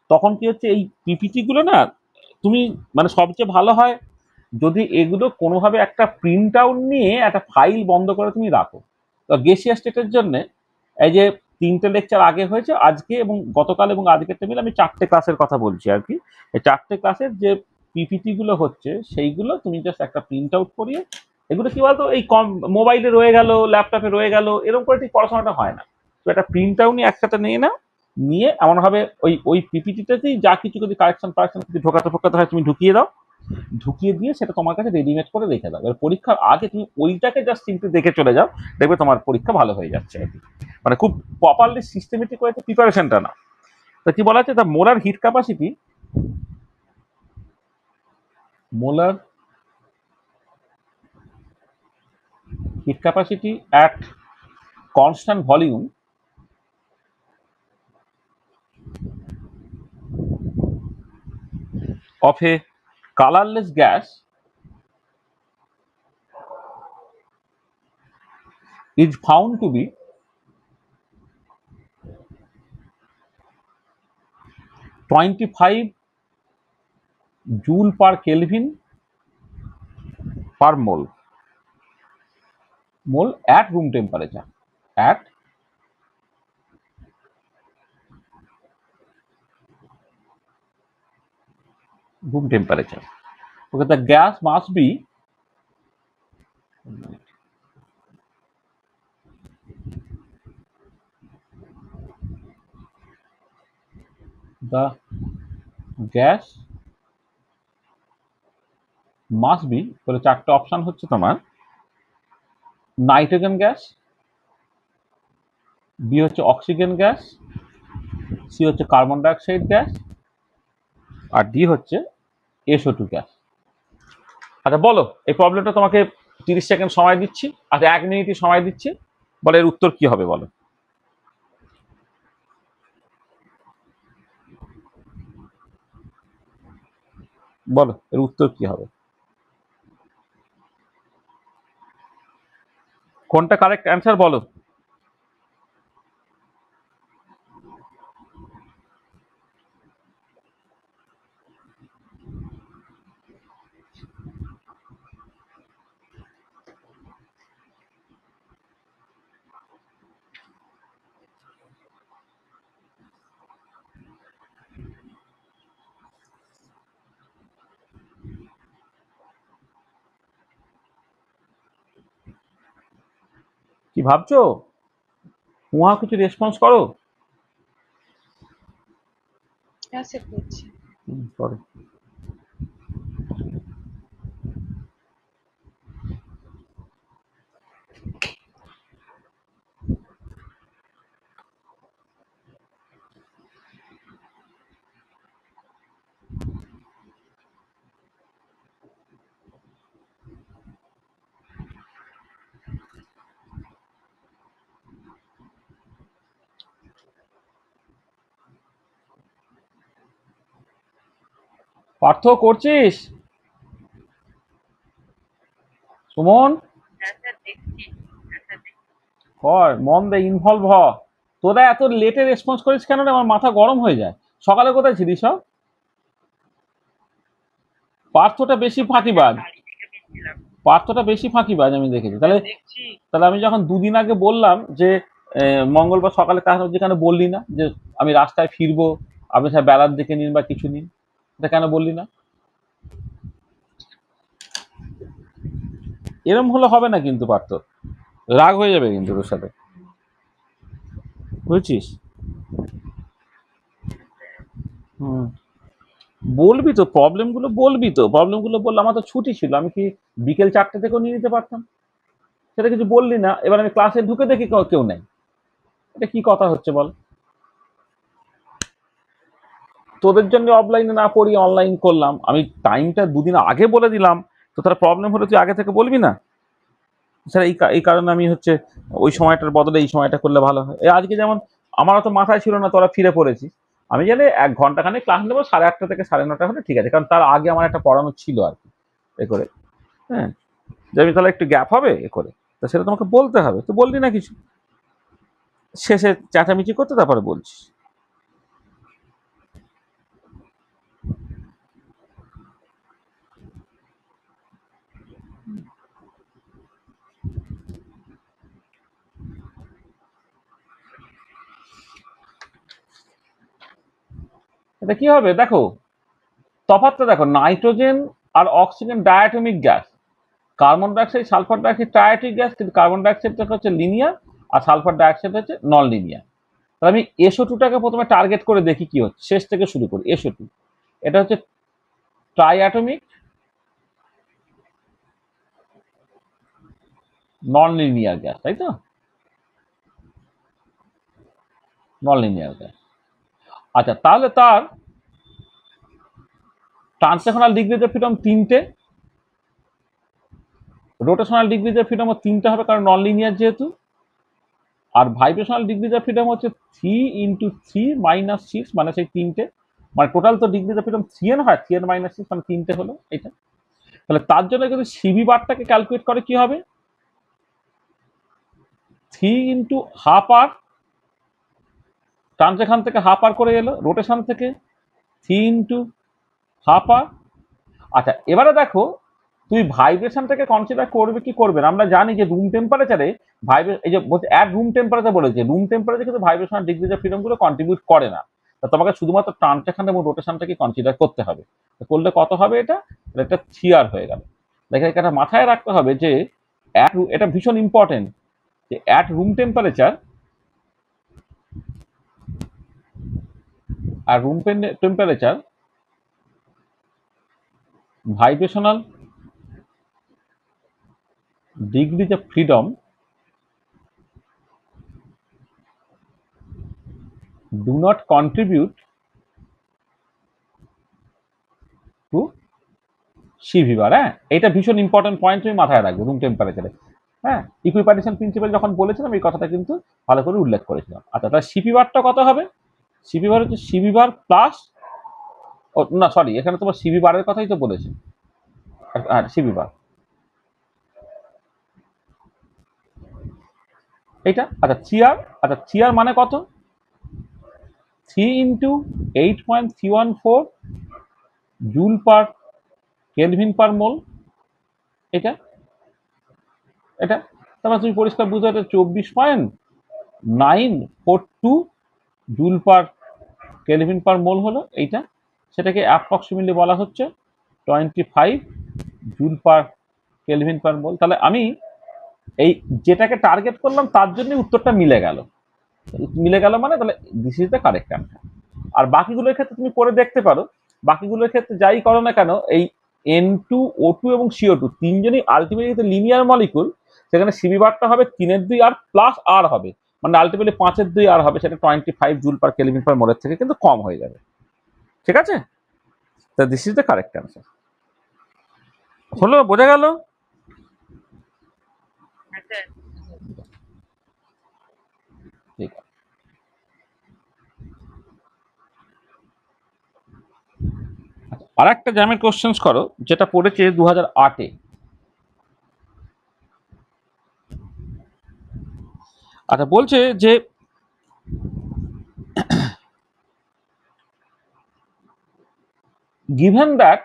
তখন কি হচ্ছে এই পিপিটি গুলো না তুমি মানে সবচেয়ে ভালো হয় যদি এগুলো কোনোভাবে একটা প্রিন্ট আউট নিয়ে একটা ফাইল বন্ধ করে তুমি রাখো। তো গেসিয়া স্টেটের জন্য এই যে 3টে লেকচার আগে হয়েছে, আজকে এবং গতকাল এবং আজকেরটা মিলে আমি 4টে ক্লাসের কথা বলছি আর কি। এই 4টে ক্লাসের যে পিপিটি গুলো হচ্ছে সেইগুলো তুমি জাস্ট একটা প্রিন্ট আউট করিয়ে, এগুলো কি বলতো এই কম মোবাইলে রয়ে গেল ল্যাপটপে রয়ে গেল এরকম করে ঠিক পড়াশোনাটা হয় না। তো একটা প্রিন্ট আউট নিয়ে একসাথে নিয়ে নাও, নিয়ে এমনভাবে ওই ওই পিপিটিটাতেই যা কিছু যদি কারেকশন কিছু ঢোকাতে হয় তুমি ঢুকিয়ে দাও, ঢুকিয়ে দিয়ে সেটা তোমার কাছে রেডিমেড করে রেখে দাও। এবার পরীক্ষার আগে তুমি ওইটাকে জাস্ট সিম্পলি দেখে চলে যাও, দেখবে তোমার পরীক্ষা ভালো হয়ে যাচ্ছে আর কি। মানে খুব প্রপারলি সিস্টেমেটিক ওয়েতে প্রিপারেশনটা না। তা কি বলা আছে? The molar hit capacity, molar hit capacity at constant volume of a colorless gas is found to be 25 joule per Kelvin per mole at room temperature, at room temperature. Okay, the gas must be the gas must be, তাহলে চারটে option হচ্ছে তোমার nitrogen gas, B হচ্ছে oxygen gas, C হচ্ছে carbon dioxide gas, আর D হচ্ছে SO2 gas. আচ্ছা বলো, এই প্রবলেমটা তোমাকে 30 সেকেন্ড সময় দিচ্ছি, আচ্ছা 1 মিনিটই সময় দিচ্ছি, বলো এর উত্তর কি হবে বলো। বলো এর উত্তর কি হবে, কোনটা কারেক্ট অ্যান্সার বলো। কি ভাবছো, উহা কিছু রেসপন্স করো। হ্যাঁ স্যার করছি। করো। পার্থ করছিস, সুমন হ্যাঁ স্যার দেখছি। হ্যাঁ স্যার দেখছি। কর, মন দে, ইনভলভ হ। তোরা এত লেটে রেসপন্স করিস কেন রে, আমার মাথা গরম হয়ে যায়। সকালে কোথায় ছিলিস সব? পার্থটা বেশি ফাঁকিবাজ, বাড়ি থেকে বেরছিলাম। পার্থটা বেশি ফাঁকিবাজ আমি দেখেছি। তাহলে দেখছি। তাহলে আমি যখন 2 দিন আগে বললাম যে মঙ্গলবার সকালে তাহলে যেখানে বললি না যে আমি রাস্তায় ফিরবো, আপনি স্যার বেলার দিকে নিন বা কিছু নিন, এটা কেন বললি না? এরম হলে হবে না কিন্তু পার্থ, রাগ হয়ে যাবে কিন্তু তোর সাথে, বুঝছিস? হুম, বলবি তো প্রবলেমগুলো, বলবি তো প্রবলেমগুলো বললে, আমার তো ছুটি ছিল, আমি কি বিকেল 4টে থেকেও নিয়ে নিতে পারতাম, সেটা কিছু বললি না। এবার আমি ক্লাসে ঢুকে দেখি কেউ নেই, এটা কি কথা হচ্ছে বল। তোদের জন্য অফলাইনে না পড়ি অনলাইন করলাম, আমি টাইমটা 2 দিন আগে বলে দিলাম, তো তার প্রবলেম হলে তুই আগে থেকে বলবি না? স্যার এই কারণে আমি হচ্ছে ওই সময়টার বদলে এই সময়টা করলে ভালো হয়। এই আজকে যেমন আমারও তো মাথায় ছিল না তোরা ফিরে পড়েছিস, আমি জানি 1 ঘন্টাখানেক ক্লাস নেবো, 8:30 থেকে 9:30 হলে ঠিক আছে, কারণ তার আগে আমার একটা পড়ানো ছিল আর কি, এ করে, হ্যাঁ, যে আমি তাহলে একটু গ্যাপ হবে এ করে, তো সেটা তোমাকে বলতে হবে, তো বললি না কিছু, শেষে চেঁচামেচি করতে তারপরে বলছিস। এটা কি হবে দেখো, তফাৎটা দেখো, নাইট্রোজেন আর oxygen diatomic gas, carbon dioxide sulphur dioxide triatomic gas, কিন্তু কার্বন ডাইঅক্সাইডটা হচ্ছে লিনিয়ার আর সালফার ডাইঅক্সাইড হচ্ছে নন লিনিয়ার। তাহলে আমি SO2টাকে প্রথমে টার্গেট করে দেখি কি হচ্ছে, শেষ থেকে শুরু করি। SO2 এটা হচ্ছে ট্রাইঅ্যাটমিক নন লিনিয়ার গ্যাস, তাই তো? Non linear gas. আচ্ছা তাহলে তার ট্রান্সলেশনাল ডিগ্রিজ অফ ফ্রিডম 3টে, রোটেশনাল ডিগ্রিজ অফ ফ্রিডম 3টে হবে কারণ নন লিনিয়ার যেহেতু, আর ভাইব্রেশনাল ডিগ্রিজ অফ ফ্রিডম হচ্ছে 3 × 3 - 6, মানে সেই 3টে, মানে টোটাল তো ডিগ্রিজ অফ ফ্রিডম 3n হয়, 3n - 6 মানে 3টে হলো এটা। তাহলে তার জন্য যদি সিবি বারটাকে ক্যালকুলেট করে কি হবে, 3 × 12R, ট্রান্সলেশন থেকে হাফ আর করে এলো, রোটেশন থেকে 3 × 12R। আচ্ছা এবারে দেখো, তুমি ভাইব্রেশনটাকে কনসিডার করবে কি করবে না। আমরা জানি যে রুম টেম্পারেচারে এই যে অ্যাট রুম টেম্পারেচার বলেছে, রুম টেম্পারেচার কিন্তু ভাইব্রেশনাল ডিগ্রিজ অফ ফ্রিডম গুলো কন্ট্রিবিউট করে না, তা তোমাকে শুধুমাত্র ট্রান্সলেশন এবং রোটেশনটাকে কনসিডার করতে হবে। করলে কত হবে এটা, এটা 3R হয়ে গেল। দেখে এটা মাথায় রাখতে হবে যে এটা ভীষণ ইম্পর্টেন্ট যে অ্যাট রুম টেম্পারেচার আর room temperature vibrational degrees of freedom do not contribute to CV bar। হ্যাঁ, এটা ভীষণ ইম্পর্টেন্ট পয়েন্ট, তুমি মাথায় রাখবে রুম টেম্পারেচারে। হ্যাঁ, ইকুইপারেশন প্রিন্সিপাল যখন বলেছিলাম এই কথাটা কিন্তু ভালো করে উল্লেখ করেছিলাম। আচ্ছা, তাহলে সিপি বারটা কত হবে? সিপি বার হচ্ছে সিবি বার প্লাস, না সরি, এখানে তোমার সিবি বারের কথাই তো বলেছি। হ্যাঁ, সিবি বার এইটা। আচ্ছা চিয়ার মানে কত? 3 into 8.314 joule per kelvin per mole. এটা তারপর তুমি পরিষ্কার বুঝতে পারছো 24.942 জুল পার কেলভিন পার মোল হলো এইটা। সেটাকে অ্যাপ্রক্সিমেটলি বলা হচ্ছে 25 জুল পার কেলভিন পার মোল। তাহলে আমি এই যেটাকে টার্গেট করলাম তার জন্য উত্তরটা মিলে গেল মানে তাহলে this is the correct answer. আর বাকিগুলোর ক্ষেত্রে তুমি করে দেখতে পারো, বাকিগুলোর ক্ষেত্রে যাই করো না কেন, এই N2, O2 এবং CO2 তিনজনই আলটিমেটলি লিনিয়ার মলিকুল। সেখানে সিবি বারটা হবে 3-2 আর প্লাস আর হবে, মানে আলটিমেটলি 5-2 আর হবে, সেটা 25 জুল পার কেলভিন পার মোলের থেকে কিন্তু কম হয়ে যাবে। ঠিক আছে, তা this is the correct answer. হলো, বোঝা গেল? হ্যাঁ স্যার। ঠিক আছে। আর একটা জ্যামের কোশ্চেন্স করো যেটা পড়েছে 2008-এ। আচ্ছা, বলছে যে given that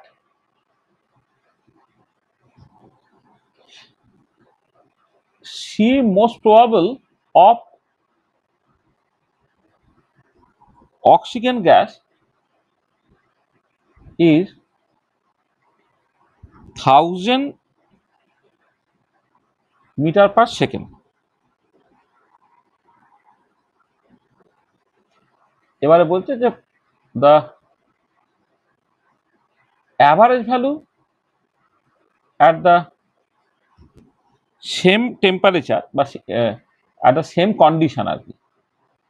C most probable of oxygen gas is 1000 meter per second। এবারে বলছে যে the average value at the same temperature বা at the same condition আর কি,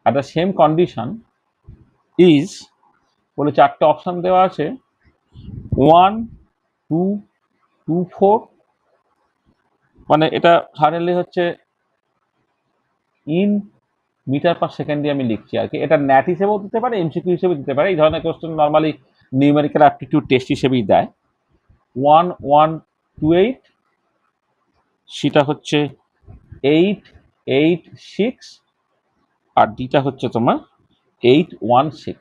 at the same condition is, বলে চারটে অপশন দেওয়া আছে 1, 2, 2, 4। মানে এটা সাডেনলি হচ্ছে ইন মিটার পার সেকেন্ড দিয়ে আমি লিখছি আর কি। এটা ন্যাট হিসেবেও দিতে পারে, এমসিকিউ হিসেবে দিতে পারে। এই ধরনের question normally numerical aptitude test হিসেবেই দেয়। 1128, সেটা হচ্ছে 886, আর ডিটা হচ্ছে তোমার 816।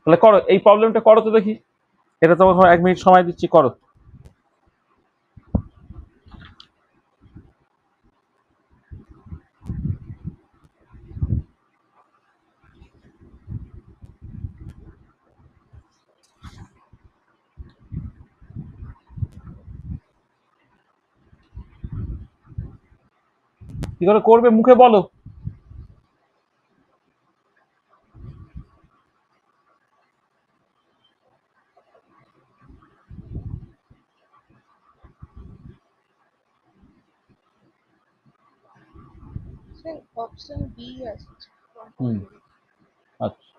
তাহলে করো এই প্রবলেমটা, করো তো দেখি। এটা তোমার 1 মিনিট সময় দিচ্ছি, করো। কি করে করবে মুখে বলো। স্যার অপশন বি আসছে। আচ্ছা,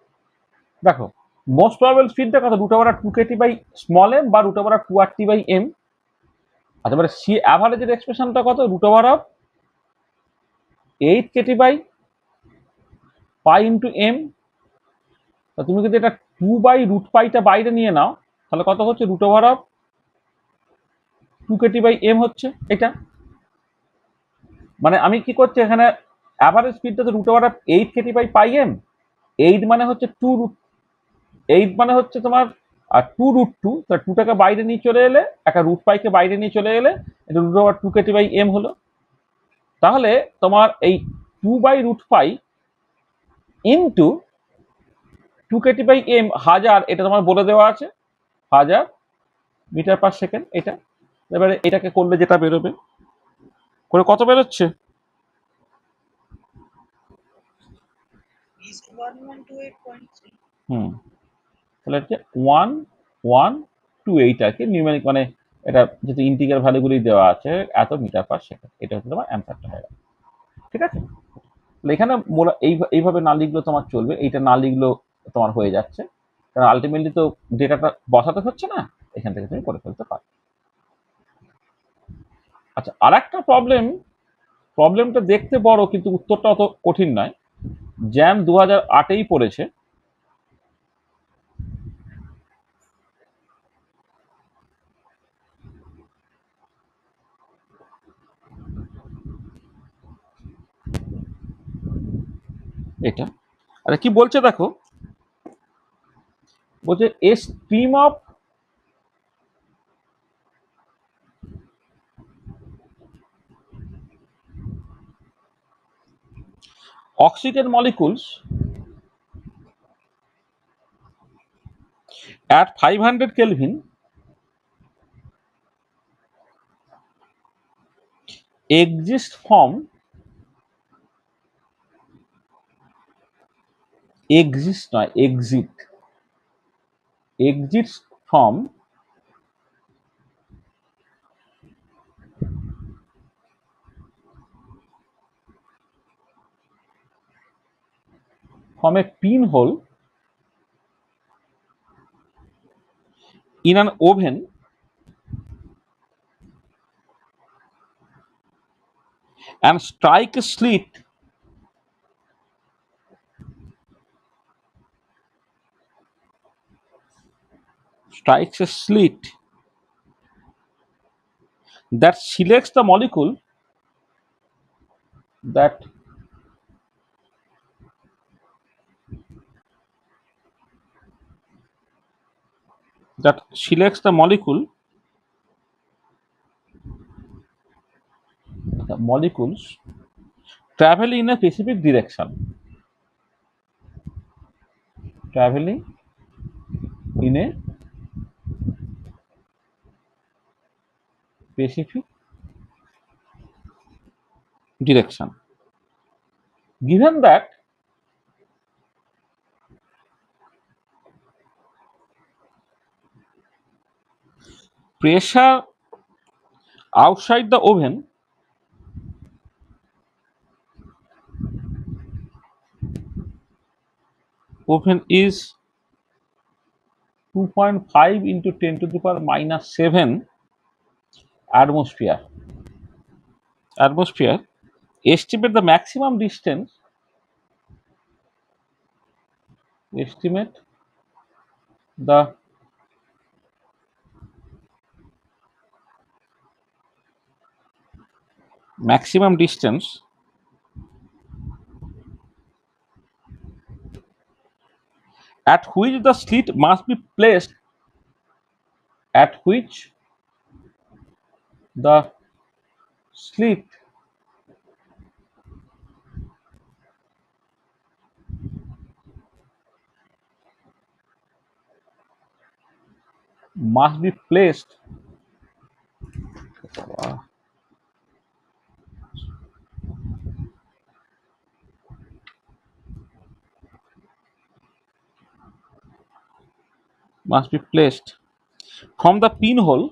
দেখো মোস্ট প্রবাবল স্পিডটা কত? √2kT বাই স্মল এম বা √2RT বাই এম। আচ্ছা, মানে সি অ্যাভারেজের এক্সপ্রেশনটা কত? √8kT by pi into M. তা তুমি যদি এটা 2/√পাইটা বাইরে নিয়ে নাও তাহলে কত হচ্ছে? √2kT বাই এম হচ্ছে এটা। মানে আমি কি করছি এখানে, অ্যাভারেজ স্পিডটা তো √8kT বাই পাই এম। 8 মানে হচ্ছে 8 মানে হচ্ছে তোমার আর 2√2, তাহলে 2টাকে বাইরে নিয়ে চলে এলে, একটা √পাইকে বাইরে নিয়ে চলে এলে এটা √2kT বাই এম হলো। তাহলে তোমার এই 2/√পাই ইন্টু 2kT বাই এম 1000, এটা তোমার বলে দেওয়া আছে 1000 মিটার পার সেকেন্ড এটা। এবারে এটাকে করলে যেটা বেরোবে, করে কত বেরোচ্ছে? is 1128.3. তাহলে হচ্ছে 1128 আর কি, নিউমেরিক মানে এটা যেহেতু ইন্টিগ্রাল ভ্যালুগুলি দেওয়া আছে, এত মিটার পার সেকেন্ড, এটা হচ্ছে তোমার অ্যান্সারটা হয়ে গেল। ঠিক আছে, তাহলে এখানে এইভাবে না লিখলেও তোমার চলবে, এইটা না লিখলেও তোমার হয়ে যাচ্ছে, কারণ আলটিমেটলি তো ডেটাটা বসাতে হচ্ছে না, এখান থেকে তুমি করে ফেলতে পারো। আচ্ছা, আর একটা প্রবলেমটা দেখতে বড় কিন্তু উত্তরটা অত কঠিন নয়। জ্যাম 2008-এই পড়েছে। এটা আরে কি বলছে দেখো, বলছে a stream of oxygen molecules at 500 Kelvin exist from exits from a pinhole in an oven and strike a slit that selects the molecule that selects the molecules travel in a specific direction, traveling in a specific direction. Given that pressure outside the oven is 2.5 into 10 to the power minus 7 atmosphere. Estimate the maximum distance. Estimate the maximum distance at which the slit must be placed. At which the slit must be placed from the pinhole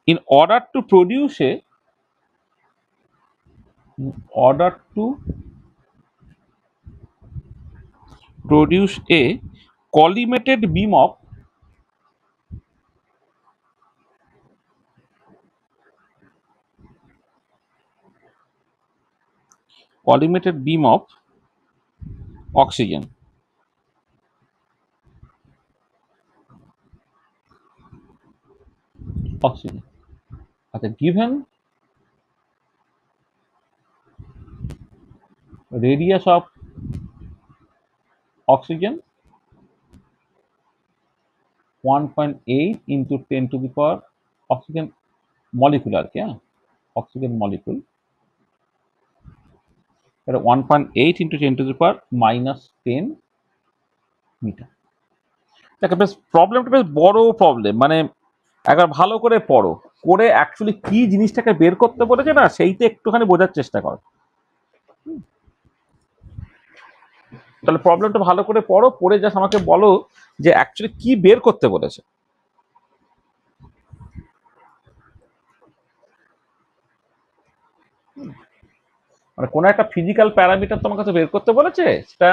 in order to produce a collimated beam of oxygen. At a given radius of oxygen 1.8 into 10 to the power oxygen molecule, oxygen molecule এটা 1.8 into 10⁻⁻10 metre. দেখো বেশ প্রবলেমটা বেশ বড় problem, মানে একবার ভালো করে পড়ো, করে অ্যাকচুয়ালি কি জিনিসটাকে বের করতে বলেছে না সেইটা একটুখানি বোঝার চেষ্টা করো। তাহলে প্রবলেমটা ভালো করে পড়ো, পড়ে জাস্ট আমাকে বলো যে অ্যাকচুয়ালি কি বের করতে বলেছে। মানে কোনো একটা ফিজিক্যাল প্যারামিটার তোমার কাছে বের করতে বলেছে, সেটা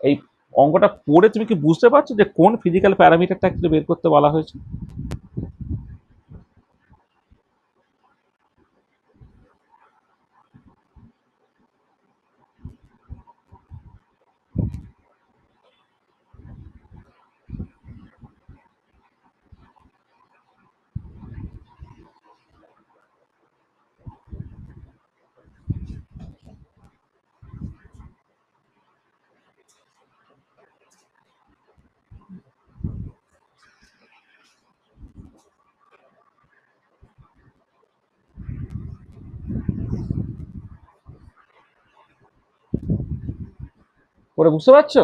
এই অঙ্কটা পড়ে তুমি কি বুঝতে পারছো যে কোন ফিজিক্যাল প্যারামিটারটা অ্যাকচুয়ালি বের করতে বলা হয়েছে? পড়ে বুঝতে পারছো?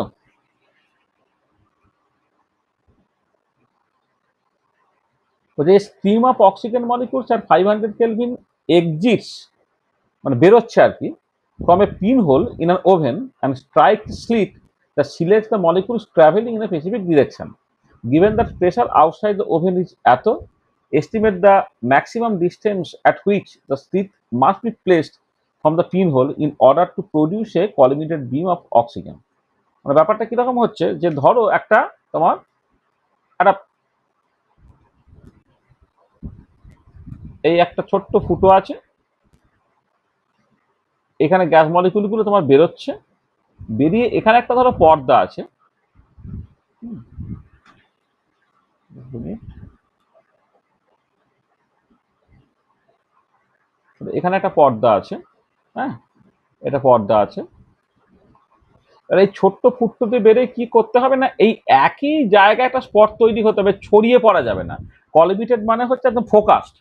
যে stream of oxygen molecules at 500 kelvin exits, মানে বেরোচ্ছে আর কি, from a pinhole in an oven and strike slit that selects the molecules traveling in a specific direction. Given that pressure outside the oven is atto, estimate the maximum distance at which the slit must be placed from the pinhole in order to produce a collimated beam of oxygen. মানে ব্যাপারটা কিরকম হচ্ছে যে ধরো একটা তোমার একটা এই একটা ছোট্ট ফুটো আছে, এখানে গ্যাস মলিকিউলগুলো তোমার বেরোচ্ছে, বেরিয়ে এখানে একটা ধরো পর্দা আছে, এখানে একটা পর্দা আছে, হ্যাঁ এটা পর্দা আছে। আর এই ছোট্ট ফুটতে বেড়ে কি করতে হবে না, এই একই জায়গায় একটা স্পট তৈরি হতে হবে, ছড়িয়ে পড়া যাবে না। কলিমিটেড মানে হচ্ছে একদম ফোকাসড,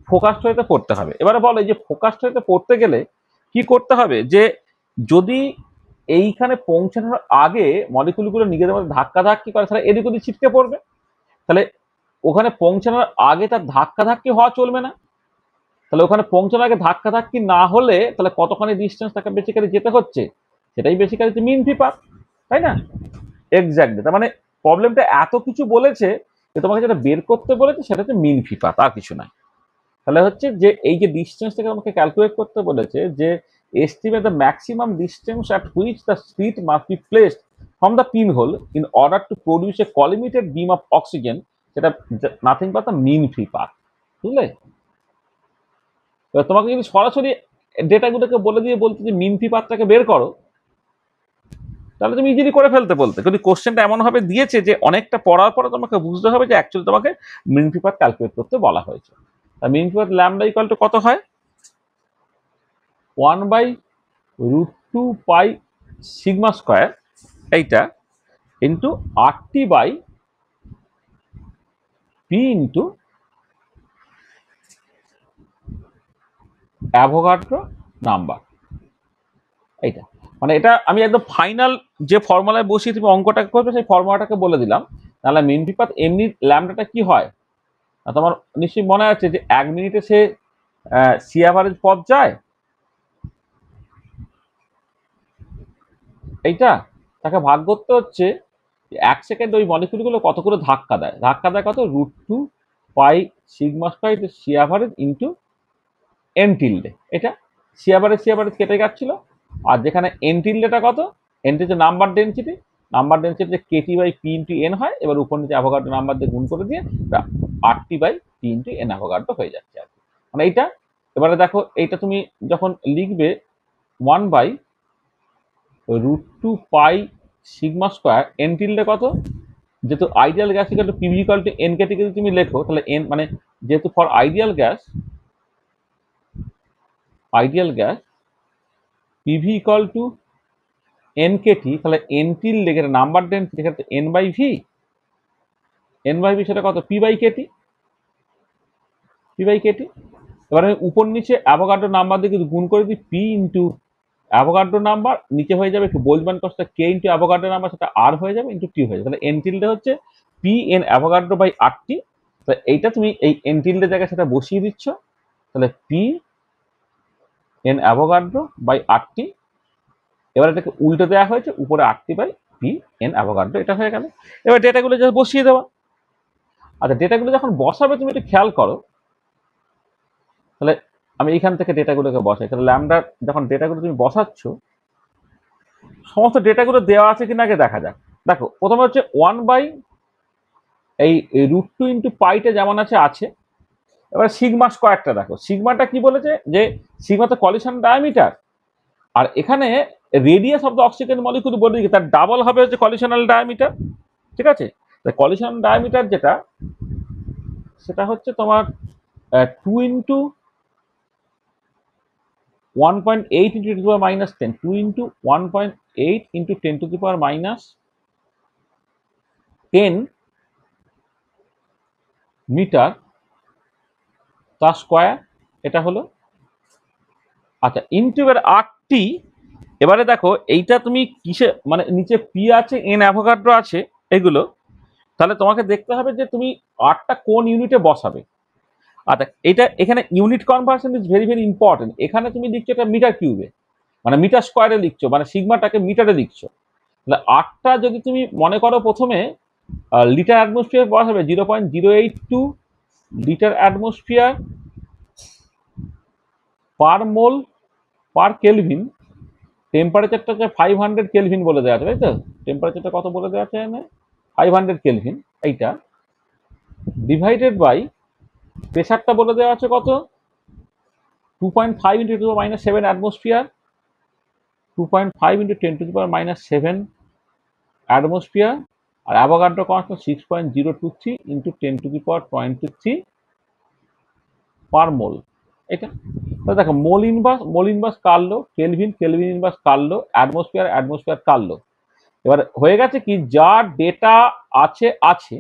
ফোকাসড হইতে পড়তে হবে। এবারে বলো এই যে ফোকাসড হইতে পড়তে গেলে কি করতে হবে, যে যদি এইখানে পৌঁছানোর আগে মলিকুলগুলো নিজেদের মধ্যে ধাক্কাধাক্কি করে তাহলে এদিক ওদিক ছিটকে পড়বে, তাহলে ওখানে পৌঁছানোর আগে তার ধাক্কাধাক্কি হওয়া চলবে না। তাহলে ওখানে পৌঁছানোর আগে ধাক্কাধাক্কি না হলে তাহলে কতখানি ডিস্টেন্স তাকে বেসিক্যালি যেতে হচ্ছে, সেটাই বেসিক্যালি মিন ফি পাথ, তাই না? এক্স্যাক্টলি। তার মানে প্রবলেমটা এত কিছু বলেছে যে তোমাকে যেটা বের করতে বলেছে সেটা হচ্ছে মিন ফি পাথ, আর কিছু নাই। তাহলে হচ্ছে যে এই যে ডিস্টেন্সটাকে আমাকে ক্যালকুলেট করতে বলেছে, যে estimate the maximum distance at which the slit must be placed from the pinhole in order to produce a collimated beam of oxygen, সেটা nothing but the mean free path. বুঝলে? এবার তোমাকে যদি সরাসরি ডেটাগুলোকে বলে দিয়ে বলতে যে মিন ফি পাথটাকে বের করো, তাহলে তুমি ইজিলি করে ফেলতে বলতে। কিন্তু কোশ্চেনটা এমন ভাবে দিয়েছে যে অনেকটা পড়ার পরে তোমাকে বুঝতে হবে যে অ্যাকচুয়ালি তোমাকে মিন ফি পাথ ক্যালকুলেট করতে বলা হয়েছে। আর mean free path lambda equal to কত হয়? 1/√2 পাই সিগমা স্কোয়ার এইটা into RT by P into Avogadro number. এইটা মানে এটা আমি একদম ফাইনাল যে ফর্মুলায় বসিয়ে তুমি অঙ্কটাকে করবে সেই ফর্মুলাটাকে বলে দিলাম। তাহলে মিন ফি পাথ এমনি ল্যামডাটা কি হয় তোমার নিশ্চয়ই মনে আছে যে 1 মিনিটে সে সি অ্যাভারেজ পথ যায়, এইটা তাকে ভাগ করতে হচ্ছে 1 সেকেন্ড ওই মলিকুলগুলো কত করে ধাক্কা দেয়, ধাক্কা দেয় কত, √2 pi sigma square C average into N tilde. এটা সি অ্যাভারেজ কেটে যাচ্ছিল, আর যেখানে এন টিল্ডেটা কত, এন হচ্ছে number density, number density KT by P into N হয়, এবার উপর নিচে অ্যাভোগাড্রো নাম্বার দিয়ে গুণ করে দিয়ে RT by P into N Avogadro হয়ে যাচ্ছে আর কি। মানে এইটা এবারে দেখো এইটা তুমি যখন লিখবে 1/√2 pi sigma square N tilde কত, যেহেতু ideal gas equal to PV equal to N KT যদি তুমি লেখো তাহলে এন মানে যেহেতু for ideal gas PV equal to N KT, তাহলে এন টিল লেগে নাম্বার ডেন্সিটি এখানে এন বাই ভি, সেটা কত, পি বাই কেটি। এবার আমি উপর নিচে অ্যাভোগাড্রো নাম্বার দিয়ে গুণ করে দিই পি ইন্টু অ্যাভোগাড্রো নাম্বার নিচে হয়ে যাবে একটু বোলজম্যান কস্টটা কে ইন্টু অ্যাভোগাড্রো নাম্বার, সেটা আর হয়ে যাবে ইন্টু টি হয়ে যাবে। তাহলে এন টিল্ডে হচ্ছে পি এন অ্যাভোগাড্রো বাই আর টি। তো এইটা তুমি এই এন টিল্ডে জায়গায় সেটা বসিয়ে দিচ্ছ, তাহলে পি এন অ্যাভোগাড্রো বাই আর টি। এবার এটাকে উল্টে দেওয়া হয়েছে, উপরে আর টি বাই পি এন অ্যাভোগাড্রো, এটা হয়ে গেল। এবার ডেটাগুলো জাস্ট বসিয়ে দেওয়া। আচ্ছা, ডেটাগুলো যখন বসাবে তুমি একটু খেয়াল করো, তাহলে আমি এইখান থেকে ডেটাগুলোকে বসাই। তাহলে ল্যামডা যখন ডেটাগুলো তুমি বসাচ্ছ, সমস্ত ডেটাগুলো দেওয়া আছে কিনা আগে দেখা যাক। দেখো, প্রথমে হচ্ছে 1 বাই এই √2 ইন্টু পাইটা যেমন আছে আছে। এবার সিগমা স্কোয়ারটা দেখো, সিগমাটা কি বলেছে, যে সিগমা তো কলিশন ডায়ামিটার, আর এখানে radius of the oxygen molecule বলে দিকে তার ডাবল হবে হচ্ছে কলিশনাল ডায়ামিটার। ঠিক আছে, কলিশন ডায়ামিটার যেটা, সেটা হচ্ছে তোমার 2 into 1.8 into 10 to the power minus 10, 2 into 1.8 into 10 to the power minus 10 metre তার স্কোয়ার, এটা হলো। আচ্ছা, ইন্টু এর আরটি। এবারে দেখো এইটা তুমি কিসে, মানে নিচে পি আছে, এন অ্যাভোগাড্রো আছে, এগুলো, তাহলে তোমাকে দেখতে হবে যে তুমি আরটা কোন ইউনিটে বসাবে। আচ্ছা, এটা এখানে unit conversion is very very important. এখানে তুমি লিখছো এটা মিটার কিউবে, মানে মিটার স্কোয়ারে লিখছো, মানে সিগমাটাকে মিটারে লিখছো। তাহলে আরটা যদি তুমি মনে করো প্রথমে লিটার অ্যাটমসফিয়ার বসাবে 0.082 লিটার অ্যাটমসফিয়ার পার মোল পার কেলভিন। টেম্পারেচারটা হচ্ছে 500 কেলভিন বলে দেওয়া আছে, তাই তো? টেম্পারেচারটা কত বলে দেওয়া আছে এখানে? 500 কেলভিন। এইটা ডিভাইডেড বাই প্রেসারটা বলে দেওয়া আছে কত? 2.5 into 10 to the minus 7 atmosphere, 2.5 into 10 to the power minus 7 atmosphere. আর Avogadro constant 6.023 into 10 to the power 23 per mole. এটা তো দেখো, মোল ইনভার্স কাটলো, কেলভিন ইনভার্স কাটলো, অ্যাটমসফিয়ার কাটলো। এবার হয়ে গেছে কি, যা ডেটা আছে আছে,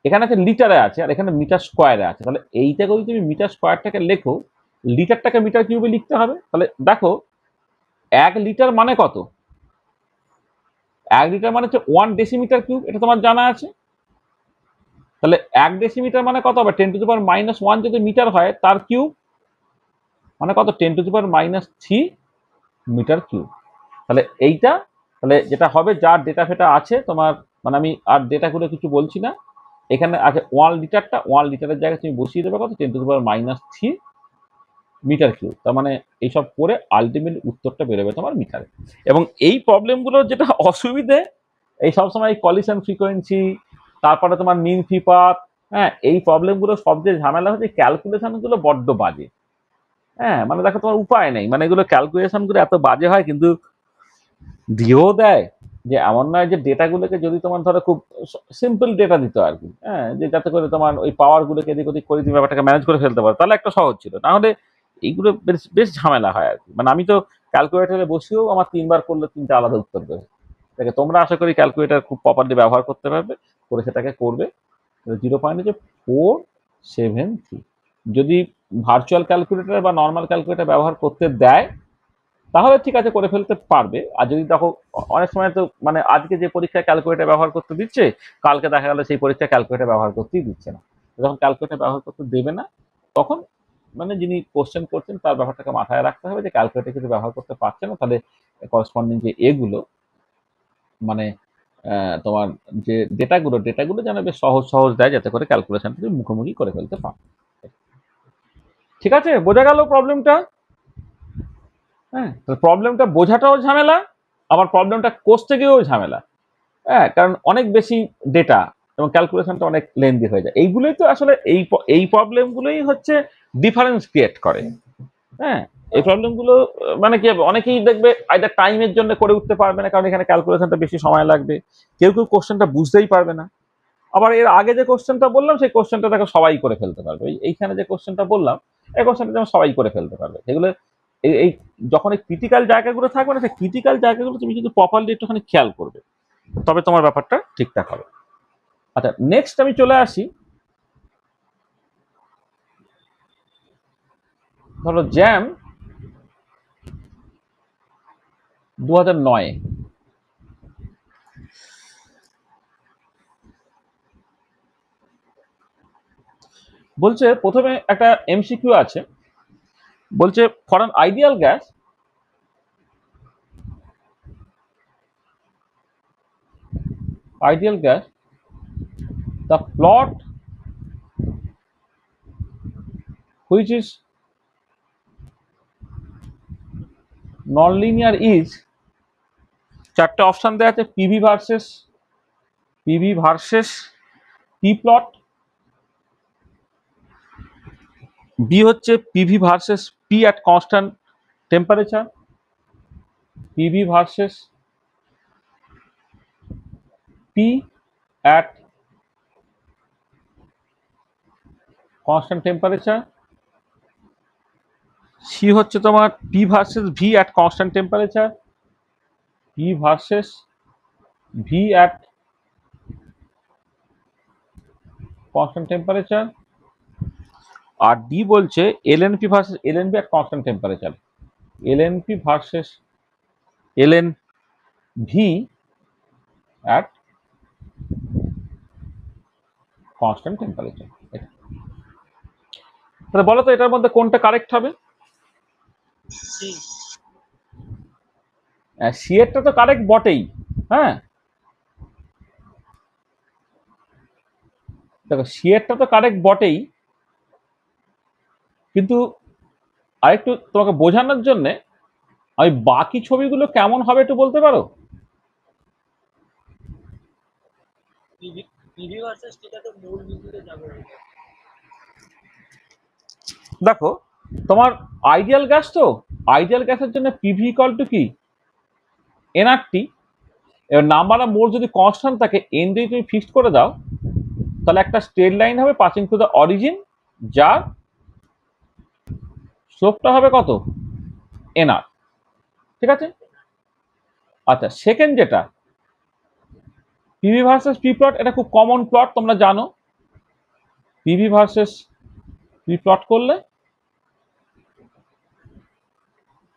এখানে আছে লিটারে আছে, আর এখানে মিটার স্কোয়ারে আছে। তাহলে এইটা যদি তুমি মিটার স্কোয়ারটাকে লেখো, লিটারটাকে মিটার কিউবে লিখতে হবে। তাহলে দেখো, 1 লিটার মানে কত? 1 লিটার মানে হচ্ছে 1 ডেসিমিটার কিউব, এটা তোমার জানা আছে। তাহলে 1 ডেসিমিটার মানে কত হবে? 10 to the power minus 1 যদি মিটার হয়, তার কিউব মানে কত? 10 to the power minus 3 metre cube. তাহলে এইটা, তাহলে যেটা হবে, যার ডেটা ফেটা আছে তোমার, মানে আমি আর ডেটাগুলো কিছু বলছি না, এখানে আছে 1 লিটারটা, 1 লিটারের জায়গায় তুমি বসিয়ে দেবে কত? 10 to the power minus 3 metre cube. তার মানে এইসব করে আলটিমেট উত্তরটা বেরোবে তোমার মিটারে। এবং এই প্রবলেমগুলোর যেটা অসুবিধে, এই সবসময় কলিশন ফ্রিকোয়েন্সি, তারপরে তোমার মিন ফিপাত, হ্যাঁ, এই প্রবলেমগুলো সবচেয়ে ঝামেলা হচ্ছে ক্যালকুলেশনগুলো বড্ড বাজে। হ্যাঁ, মানে দেখো, তোমার উপায় নেই, মানে এগুলো ক্যালকুলেশনগুলো এত বাজে হয়, কিন্তু দিয়েও দেয় যে এমন নয় যে ডেটাগুলোকে যদি তোমার ধরো খুব সিম্পল ডেটা দিত আর কি, হ্যাঁ, যে যাতে করে তোমার ওই পাওয়ারগুলোকে এদিক ওদিক করে তুমি ব্যাপারটাকে ম্যানেজ করে ফেলতে পারো, তাহলে একটা সহজ ছিল। নাহলে এইগুলো বেশ বেশ ঝামেলা হয় আর কি। মানে আমি তো ক্যালকুলেটারে বসিয়েও আমার 3 বার করলে 3টা আলাদা উত্তর দেবে। দেখে তোমরা আশা করি ক্যালকুলেটার খুব প্রপারলি ব্যবহার করতে পারবে, করে সেটাকে করবে। 0.473। যদি ভার্চুয়াল ক্যালকুলেটার বা নর্মাল ক্যালকুলেটার ব্যবহার করতে দেয়, তাহলে ঠিক আছে, করে ফেলতে পারবে। আর যদি দেখো, অনেক সময় তো মানে আজকে যে পরীক্ষায় ক্যালকুলেটার ব্যবহার করতে দিচ্ছে, কালকে দেখা গেল সেই পরীক্ষায় ক্যালকুলেটার ব্যবহার করতেই দিচ্ছে না। যখন ক্যালকুলেটার ব্যবহার করতে দেবে না, তখন মানে যিনি কোশ্চেন করছেন তার ব্যাপারটাকে মাথায় রাখতে হবে যে ক্যালকুলেটার কিছু ব্যবহার করতে পারছে না, তাহলে করসপন্ডিং যে এগুলো, মানে তোমার যে ডেটাগুলো যেন বেশ সহজ সহজ দেয়, যাতে করে ক্যালকুলেশন তুমি মুখোমুখি করে ফেলতে পারো। ঠিক আছে, বোঝা গেল প্রবলেমটা? হ্যাঁ, তো প্রবলেমটা বোঝাটাও ঝামেলা, আবার প্রবলেমটা করতে গিয়েও ঝামেলা। হ্যাঁ, কারণ অনেক বেশি ডেটা এবং ক্যালকুলেশনটা অনেক লেন্দি হয়ে যায়। এইগুলোই তো আসলে এই প্রবলেমগুলোই হচ্ছে ডিফারেন্স ক্রিয়েট করে। হ্যাঁ, এই প্রবলেমগুলো মানে কি হবে, অনেকেই দেখবে আইদার টাইমের জন্য করে উঠতে পারবে না, কারণ এখানে ক্যালকুলেশনটা বেশি সময় লাগবে। কেউ কেউ কোশ্চেনটা বুঝতেই পারবে না। আবার এর আগে যে কোশ্চেনটা বললাম, সেই কোশ্চেনটা দেখো সবাই করে ফেলতে পারবে। এইখানে যে কোশ্চেনটা বললাম, এই কোশ্চেনটা যেমন সবাই করে ফেলতে পারবে। এগুলো এই যখন এই ক্রিটিক্যাল জায়গাগুলো থাকবে না, সেই ক্রিটিক্যাল জায়গাগুলো তুমি যদি প্রপারলি একটুখানি খেয়াল করবে, তবে তোমার ব্যাপারটা ঠিকঠাক হবে। আচ্ছা, নেক্সট আমি চলে আসি, ধরো জ্যাম 2009। বলছে প্রথমে একটা এমসিকিউ আছে, বলছে for an ideal gas the plot which is non-linear is, চারটে অপশন দেওয়া আছে, PV versus P plot, B হচ্ছে PV versus P at constant temperature, PV versus P at constant temperature, C হচ্ছে তোমার P versus V at constant temperature, P versus V at constant temperature, আর D বলছে LNP versus LNV at constant temperature, LNP versus LNV at constant temperature. তাহলে বলো তো এটার মধ্যে কোনটা কারেক্ট হবে? সি এরটা তো কারেক্ট বটেই। হ্যাঁ, দেখো সি এরটা তো কারেক্ট বটেই, কিন্তু আরেকটু তোমাকে বোঝানোর জন্য আমি বাকি ছবিগুলো কেমন হবে একটু বলতে পারো? দেখো তোমার আইডিয়াল গ্যাস, তো আইডিয়াল গ্যাসের জন্য পিভি ইকুয়াল টু কি এনআরটি। এবার নাম্বার অফ মোল যদি কনস্ট্যান্ট থাকে, এন যদি তুমি ফিক্সড করে দাও, তাহলে একটা স্ট্রেট লাইন হবে পাসিং টু দ্য অরিজিন, যার স্লোপটা হবে কত? এনআর। ঠিক আছে। আচ্ছা, সেকেন্ড যেটা পিভি ভার্সেস পি প্লট, এটা খুব কমন প্লট, তোমরা জানো। পিভি ভার্সেস পি প্লট করলে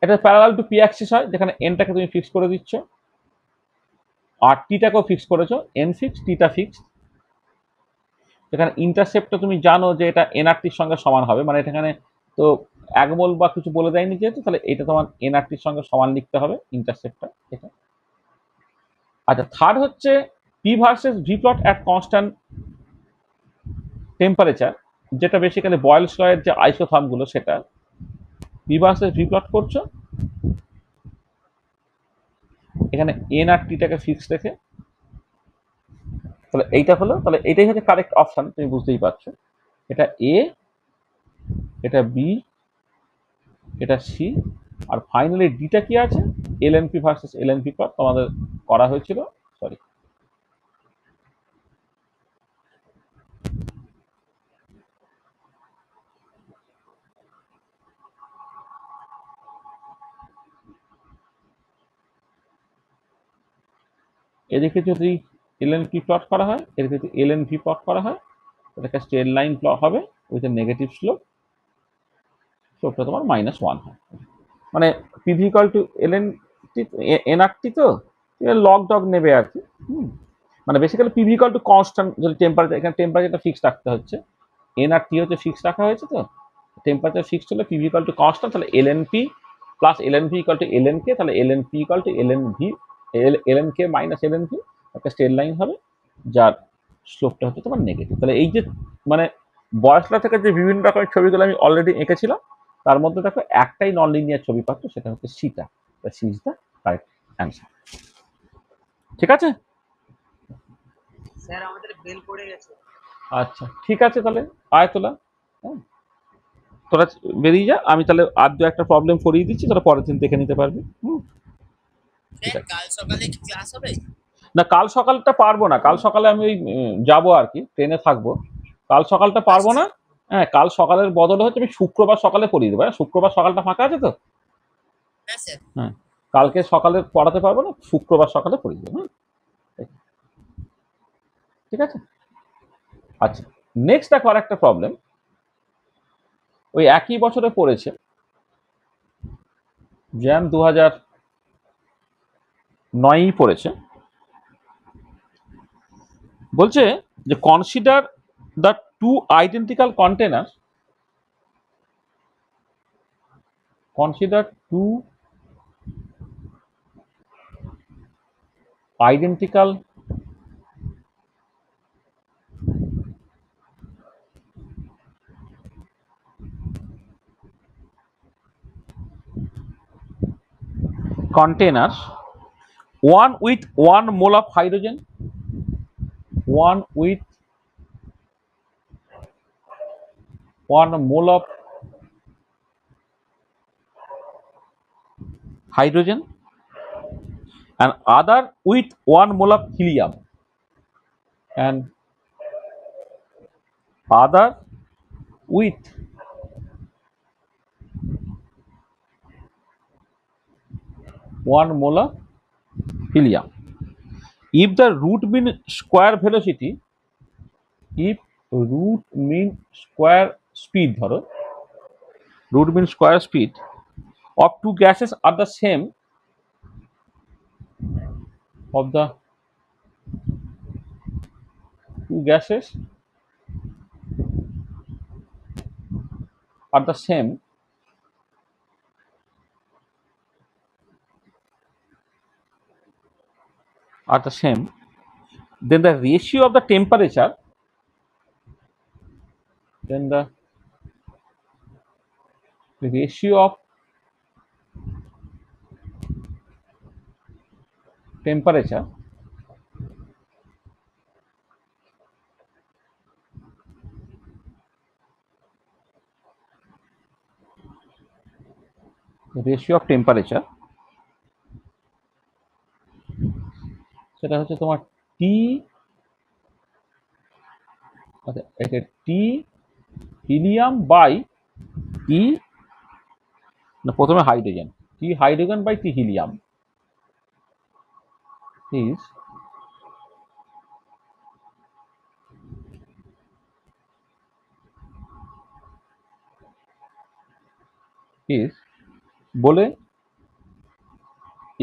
এটা প্যারালাল টু পি অ্যাক্সিস হয়, যেখানে এনটাকে তুমি ফিক্স করে দিচ্ছ আর টিটাকেও ফিক্স করেছো, এন ফিক্স টিটা ফিক্স। যেখানে ইন্টারসেপ্টটা তুমি জানো যে এটা এনআরটির সঙ্গে সমান হবে, মানে এখানে তো এক মোল বা কিছু বলে দেয়নি যেহেতু, তাহলে এটা তোমার এনআরটির সঙ্গে সমান লিখতে হবে ইন্টারসেপ্টটা এটা। আচ্ছা, থার্ড হচ্ছে P versus V plot at constant temperature, যেটা বেসিক্যালি বয়েলস ল এর যে আইসোথার্ম গুলো, সেটা পি ভার্সেস ভি প্লট করছো, এখানে এন আর টিটাকে ফিক্স রেখে। তাহলে এইটা হলো, তাহলে এটাই হচ্ছে কারেক্ট অপশন, তুমি বুঝতেই পারছো। এটা এ, এটা বি, এটা সি, আর ফাইনালি ডিটা কি আছে? এলএনপি ভার্সেস এলএনপি প্লট তোমাদের করা হয়েছিল। সরি, এদিকে যদি এলএনপি প্লট করা হয়, এদিকে যদি এলএনভি প্লট করা হয়, এটাকে স্ট্রেট লাইন প্লট হবে উইথ এ নেগেটিভ স্লোপ, স্লোপটা তোমার -1 হয়। মানে PV equal to ln NRT, তো লগ ডগ নেবে আর কি। মানে basically PV equal to constant, যদি টেম্পারেচার, এখানে টেম্পারেচারটা ফিক্স রাখতে হচ্ছে, এনআরটি হচ্ছে ফিক্স রাখা হয়েছে, তো টেম্পারেচার ফিক্স হলে পিভি ইকুয়াল টু কনস্ট্যান্ট, তাহলে এলএনপি প্লাস এলএনভি ইকুয়াল টু এলএনকে, তাহলে এলএনপি ইকুয়াল টু এলএনভি, এলএনকে মাইনাস এলএনভি, একটা স্ট্রেট লাইন হবে যার স্লোপটা হচ্ছে তোমার নেগেটিভ। তাহলে এই যে মানে বয়সলা থেকে যে বিভিন্ন রকমের ছবিগুলো আমি অলরেডি এঁকেছিলাম, তার মধ্যে দেখো একটাই নন লিনিয়ার ছবি পাচ্ছ, সেটা হচ্ছে সিটা। C is the correct answer. ঠিক আছে স্যার, আমাদের বেল পড়ে গেছে। আচ্ছা, ঠিক আছে, তাহলে আয় তোলা। হ্যাঁ, তোরা বেরিয়ে যা, আমি তাহলে আর দু একটা প্রবলেম করিয়ে দিচ্ছি, তোরা পরের দিন দেখে নিতে পারবি। ঠিক আছে। কাল সকালে কি ক্লাস হবে? না, কাল সকালটা পারবো না, কাল সকালে আমি ওই যাবো আর কি, ট্রেনে থাকবো, কাল সকালটা পারবো না। হ্যাঁ, কাল সকালের বদলে হচ্ছে আমি শুক্রবার সকালে পড়িয়ে দেবো। শুক্রবার সকালটা ফাঁকা আছে তো? হ্যাঁ, কালকে সকালে পড়াতে পারবো না, শুক্রবার সকালে পড়িয়ে দেবো। হ্যাঁ, ঠিক আছে। আচ্ছা, নেক্সট দেখো আর একটা প্রবলেম, ওই একই বছরে পড়েছে, জ্যান 9ই পড়েছে। বলছে যে consider the two identical container, consider two identical containers, one with 1 mole of hydrogen, one with 1 mole of hydrogen and other with 1 mole of helium, and other with 1 mole of helium. If the root mean square velocity, if root mean square speed ধরো, root mean square speed of two gases are the same, of the two gases are the same, then the ratio of the temperature, then the ratio of temperature সেটা হচ্ছে তোমার টি, আচ্ছা এটা টি helium by T, না প্রথমে hydrogen, T hydrogen by T helium is বলে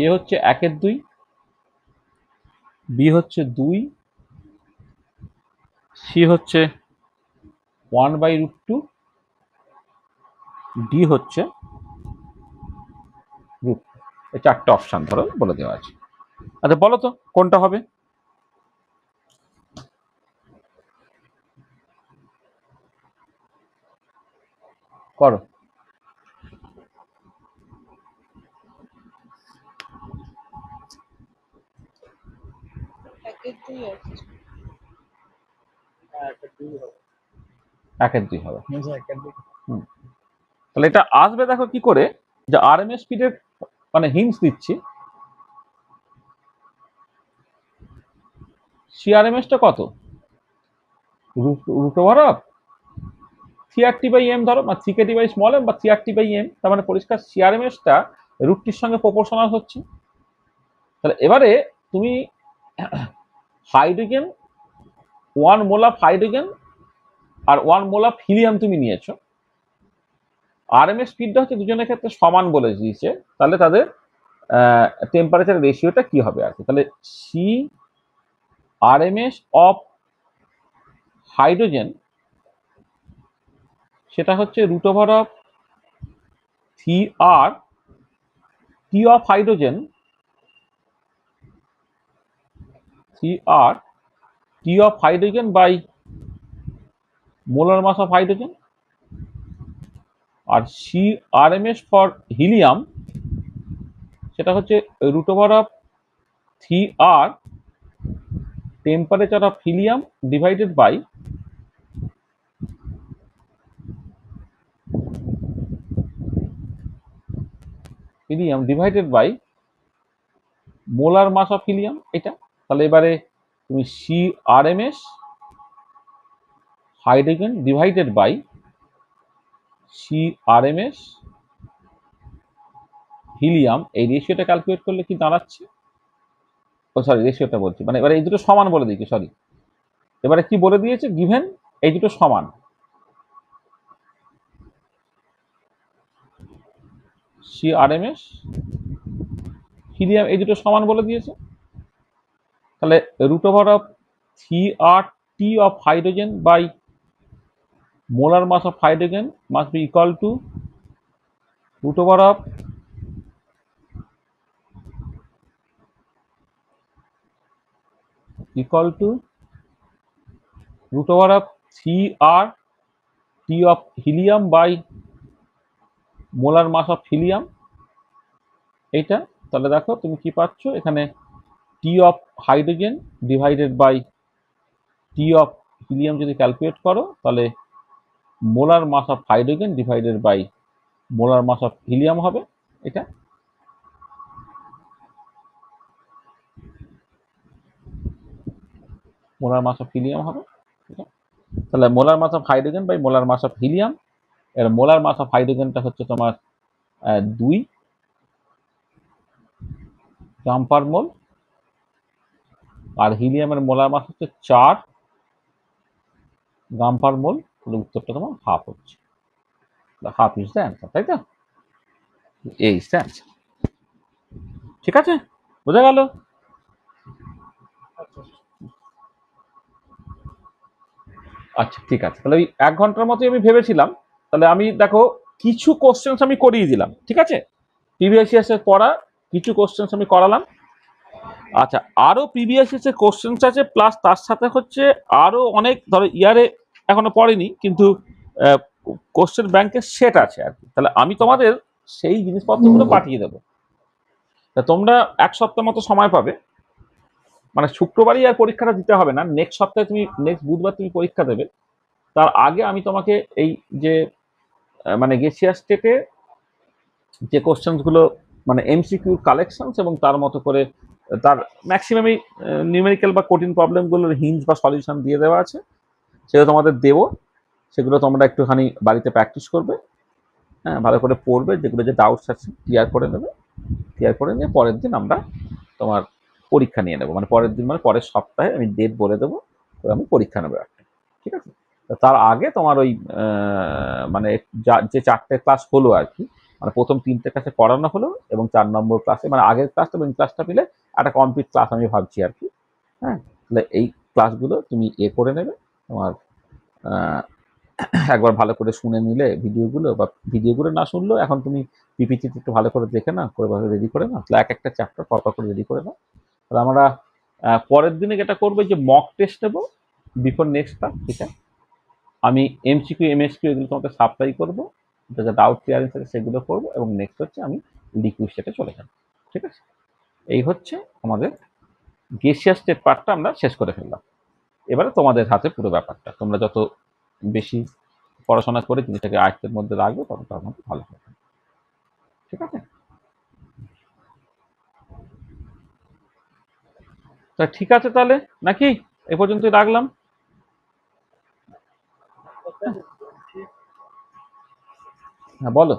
এ হচ্ছে 1/2, বি হচ্ছে 2, সি হচ্ছে 1/√2, ডি হচ্ছে √2। এই 4টে অপশন ধরো বলে দেওয়া আছে। আচ্ছা বলো তো কোনটা হবে? করো। একের দুই হবে। তাহলে এটা আসবে দেখো কি করে, যে আরএমএস স্পিডের মানে হিন্টস দিচ্ছি। সিআরএমএসটা কত? রুট ওভার অফ CRT/m ধরো, বা CKT/স্মল m বা CRT/m, তার মানে পরিষ্কার সিআরএমএসটা রুটটির সঙ্গে প্রপোর্শনাল হচ্ছে। তাহলে এবারে তুমি হাইড্রোজেন 1 মোল অফ হাইড্রোজেন আর 1 মোল অফ হিলিয়াম তুমি নিয়েছো, আরএমএস স্পিডটা হচ্ছে দুজনের ক্ষেত্রে সমান বলে দিয়েছে, তাহলে তাদের টেম্পারেচার রেশিওটা কি হবে আর কি। তাহলে সি আরএমএস অফ হাইড্রোজেন সেটা হচ্ছে √অফ CR T of hydrogen, CR T of hydrogen by molar mass of hydrogen, আর CRMS ফর হিলিয়াম সেটা হচ্ছে √অফ CR temperature of helium divided by molar mass of helium, এটা। তাহলে এবারে তুমি CRMS hydrogen divided by CRMS helium, এই রেশিওটা ক্যালকুলেট করলে কি দাঁড়াচ্ছে, ও সরি রেশিওটা বলছি, মানে এবারে এই দুটো সমান বলে দিয়েছে, সরি এবারে কি বলে দিয়েছে, গিভেন এই দুটো সমান, CRMS হিলিয়াম, এই দুটো সমান বলে দিয়েছে। তাহলে root over of 3RT of hydrogen by molar mass of hydrogen must be equal to root over of root over of 3RT of helium by molar mass of helium। এইটা তাহলে দেখো তুমি কি পাচ্ছ এখানে, T of hydrogen divided by T of helium যদি calculate করো তাহলে molar mass of hydrogen divided by molar mass of helium হবে। এটা মোলার মাস অফ হিলিয়াম হবে। তাহলে molar mass of hydrogen by molar mass of helium, এর molar mass of হাইড্রোজেনটা হচ্ছে তোমার 2 গ্রাম পার মোল, আর হিলিয়ামের মোলার মাস হচ্ছে 4 গ্রাম পার মোল। তাহলে উত্তরটা তোমার হাফ হচ্ছে, হাফ ইজ দ্য অ্যান্সার, তাই তো? এই ইজ দ্য অ্যান্সার। ঠিক আছে, বোঝা গেল? আচ্ছা ঠিক আছে, তাহলে ওই 1 ঘন্টার মতোই আমি ভেবেছিলাম। তাহলে আমি দেখো কিছু কোশ্চেন্স আমি করিয়ে দিলাম, ঠিক আছে? প্রিভিয়াস ইয়ার্সের পড়া কিছু কোশ্চেন্স আমি করালাম। আচ্ছা, আরো প্রিভিয়াস ইয়ার্সের কোশ্চেন্স আছে, প্লাস তার সাথে হচ্ছে আরো অনেক, ধরো ইয়ারে এখনো পড়েনি কিন্তু কোশ্চেন ব্যাংকের সেট আছে আর কি। তাহলে আমি তোমাদের সেই জিনিসপত্রগুলো পাঠিয়ে দেবো। তা তোমরা 1 সপ্তাহ মতো সময় পাবে, মানে শুক্রবারই আর পরীক্ষাটা দিতে হবে না, নেক্সট সপ্তাহে তুমি নেক্সট বুধবার তুমি পরীক্ষা দেবে। তার আগে আমি তোমাকে এই যে মানে গেসিয়া স্টেটে যে কোশ্চেন্সগুলো মানে এমসিকিউ কালেকশনস এবং তার মতো করে তার ম্যাক্সিমামই নিউমেরিক্যাল বা কঠিন প্রবলেমগুলোর হিন্টস বা সলিউশন দিয়ে দেওয়া আছে, সেগুলো তোমাদের দেবো। সেগুলো তোমরা একটুখানি বাড়িতে প্র্যাকটিস করবে, হ্যাঁ, ভালো করে পড়বে, যেগুলো যে ডাউটস আছে ক্লিয়ার করে নেবে। ক্লিয়ার করে নিয়ে পরের দিন আমরা তোমার পরীক্ষা নিয়ে নেবো, মানে পরের দিন মানে পরের সপ্তাহে আমি ডেট বলে দেবো, আমি পরীক্ষা নেবো একটা, ঠিক আছে? তার আগে তোমার ওই মানে যে 4টে ক্লাস হলো আর কি, মানে প্রথম 3টে ক্লাসে পড়ানো হলো এবং 4 নম্বর ক্লাসে মানে আগের ক্লাসটা এবং ক্লাসটা মিলে একটা কমপ্লিট ক্লাস আমি ভাবছি আর কি। হ্যাঁ, তাহলে এই ক্লাসগুলো তুমি করে নেবে। তোমার একবার ভালো করে শুনে নিলে ভিডিওগুলো, বা ভিডিওগুলো না শুনলেও এখন তুমি পিপিটিতে একটু ভালো করে দেখে না, করে ভালো রেডি করে না, তাহলে এক একটা চ্যাপ্টার পরপর করে রেডি করে নাও। তাহলে আমরা পরের দিনে যেটা করবো যে মক টেস্ট নেবো বিফোর নেক্সট ক্লাস, ঠিক আছে? আমি এমসিকিউ এমএসকিউ এগুলো তোমাকে সাপ্লাই করবো, যা ডাউট ক্লিয়ারেন্স আছে সেগুলো করবো, এবং নেক্সট হচ্ছে আমি লিকুইড সেটে চলে যাবো, ঠিক আছে? এই হচ্ছে আমাদের গেসিয়াস স্টেট পার্টটা আমরা শেষ করে ফেললাম। এবারে তোমাদের হাতে পুরো ব্যাপারটা, তোমরা যত বেশি পড়াশোনা করে জিনিসটাকে আয়ত্তের মধ্যে রাখবে তত তার মধ্যে ভালো হবে, ঠিক আছে? তা ঠিক আছে তাহলে, নাকি এ পর্যন্তই রাখলাম। হ্যাঁ বলো।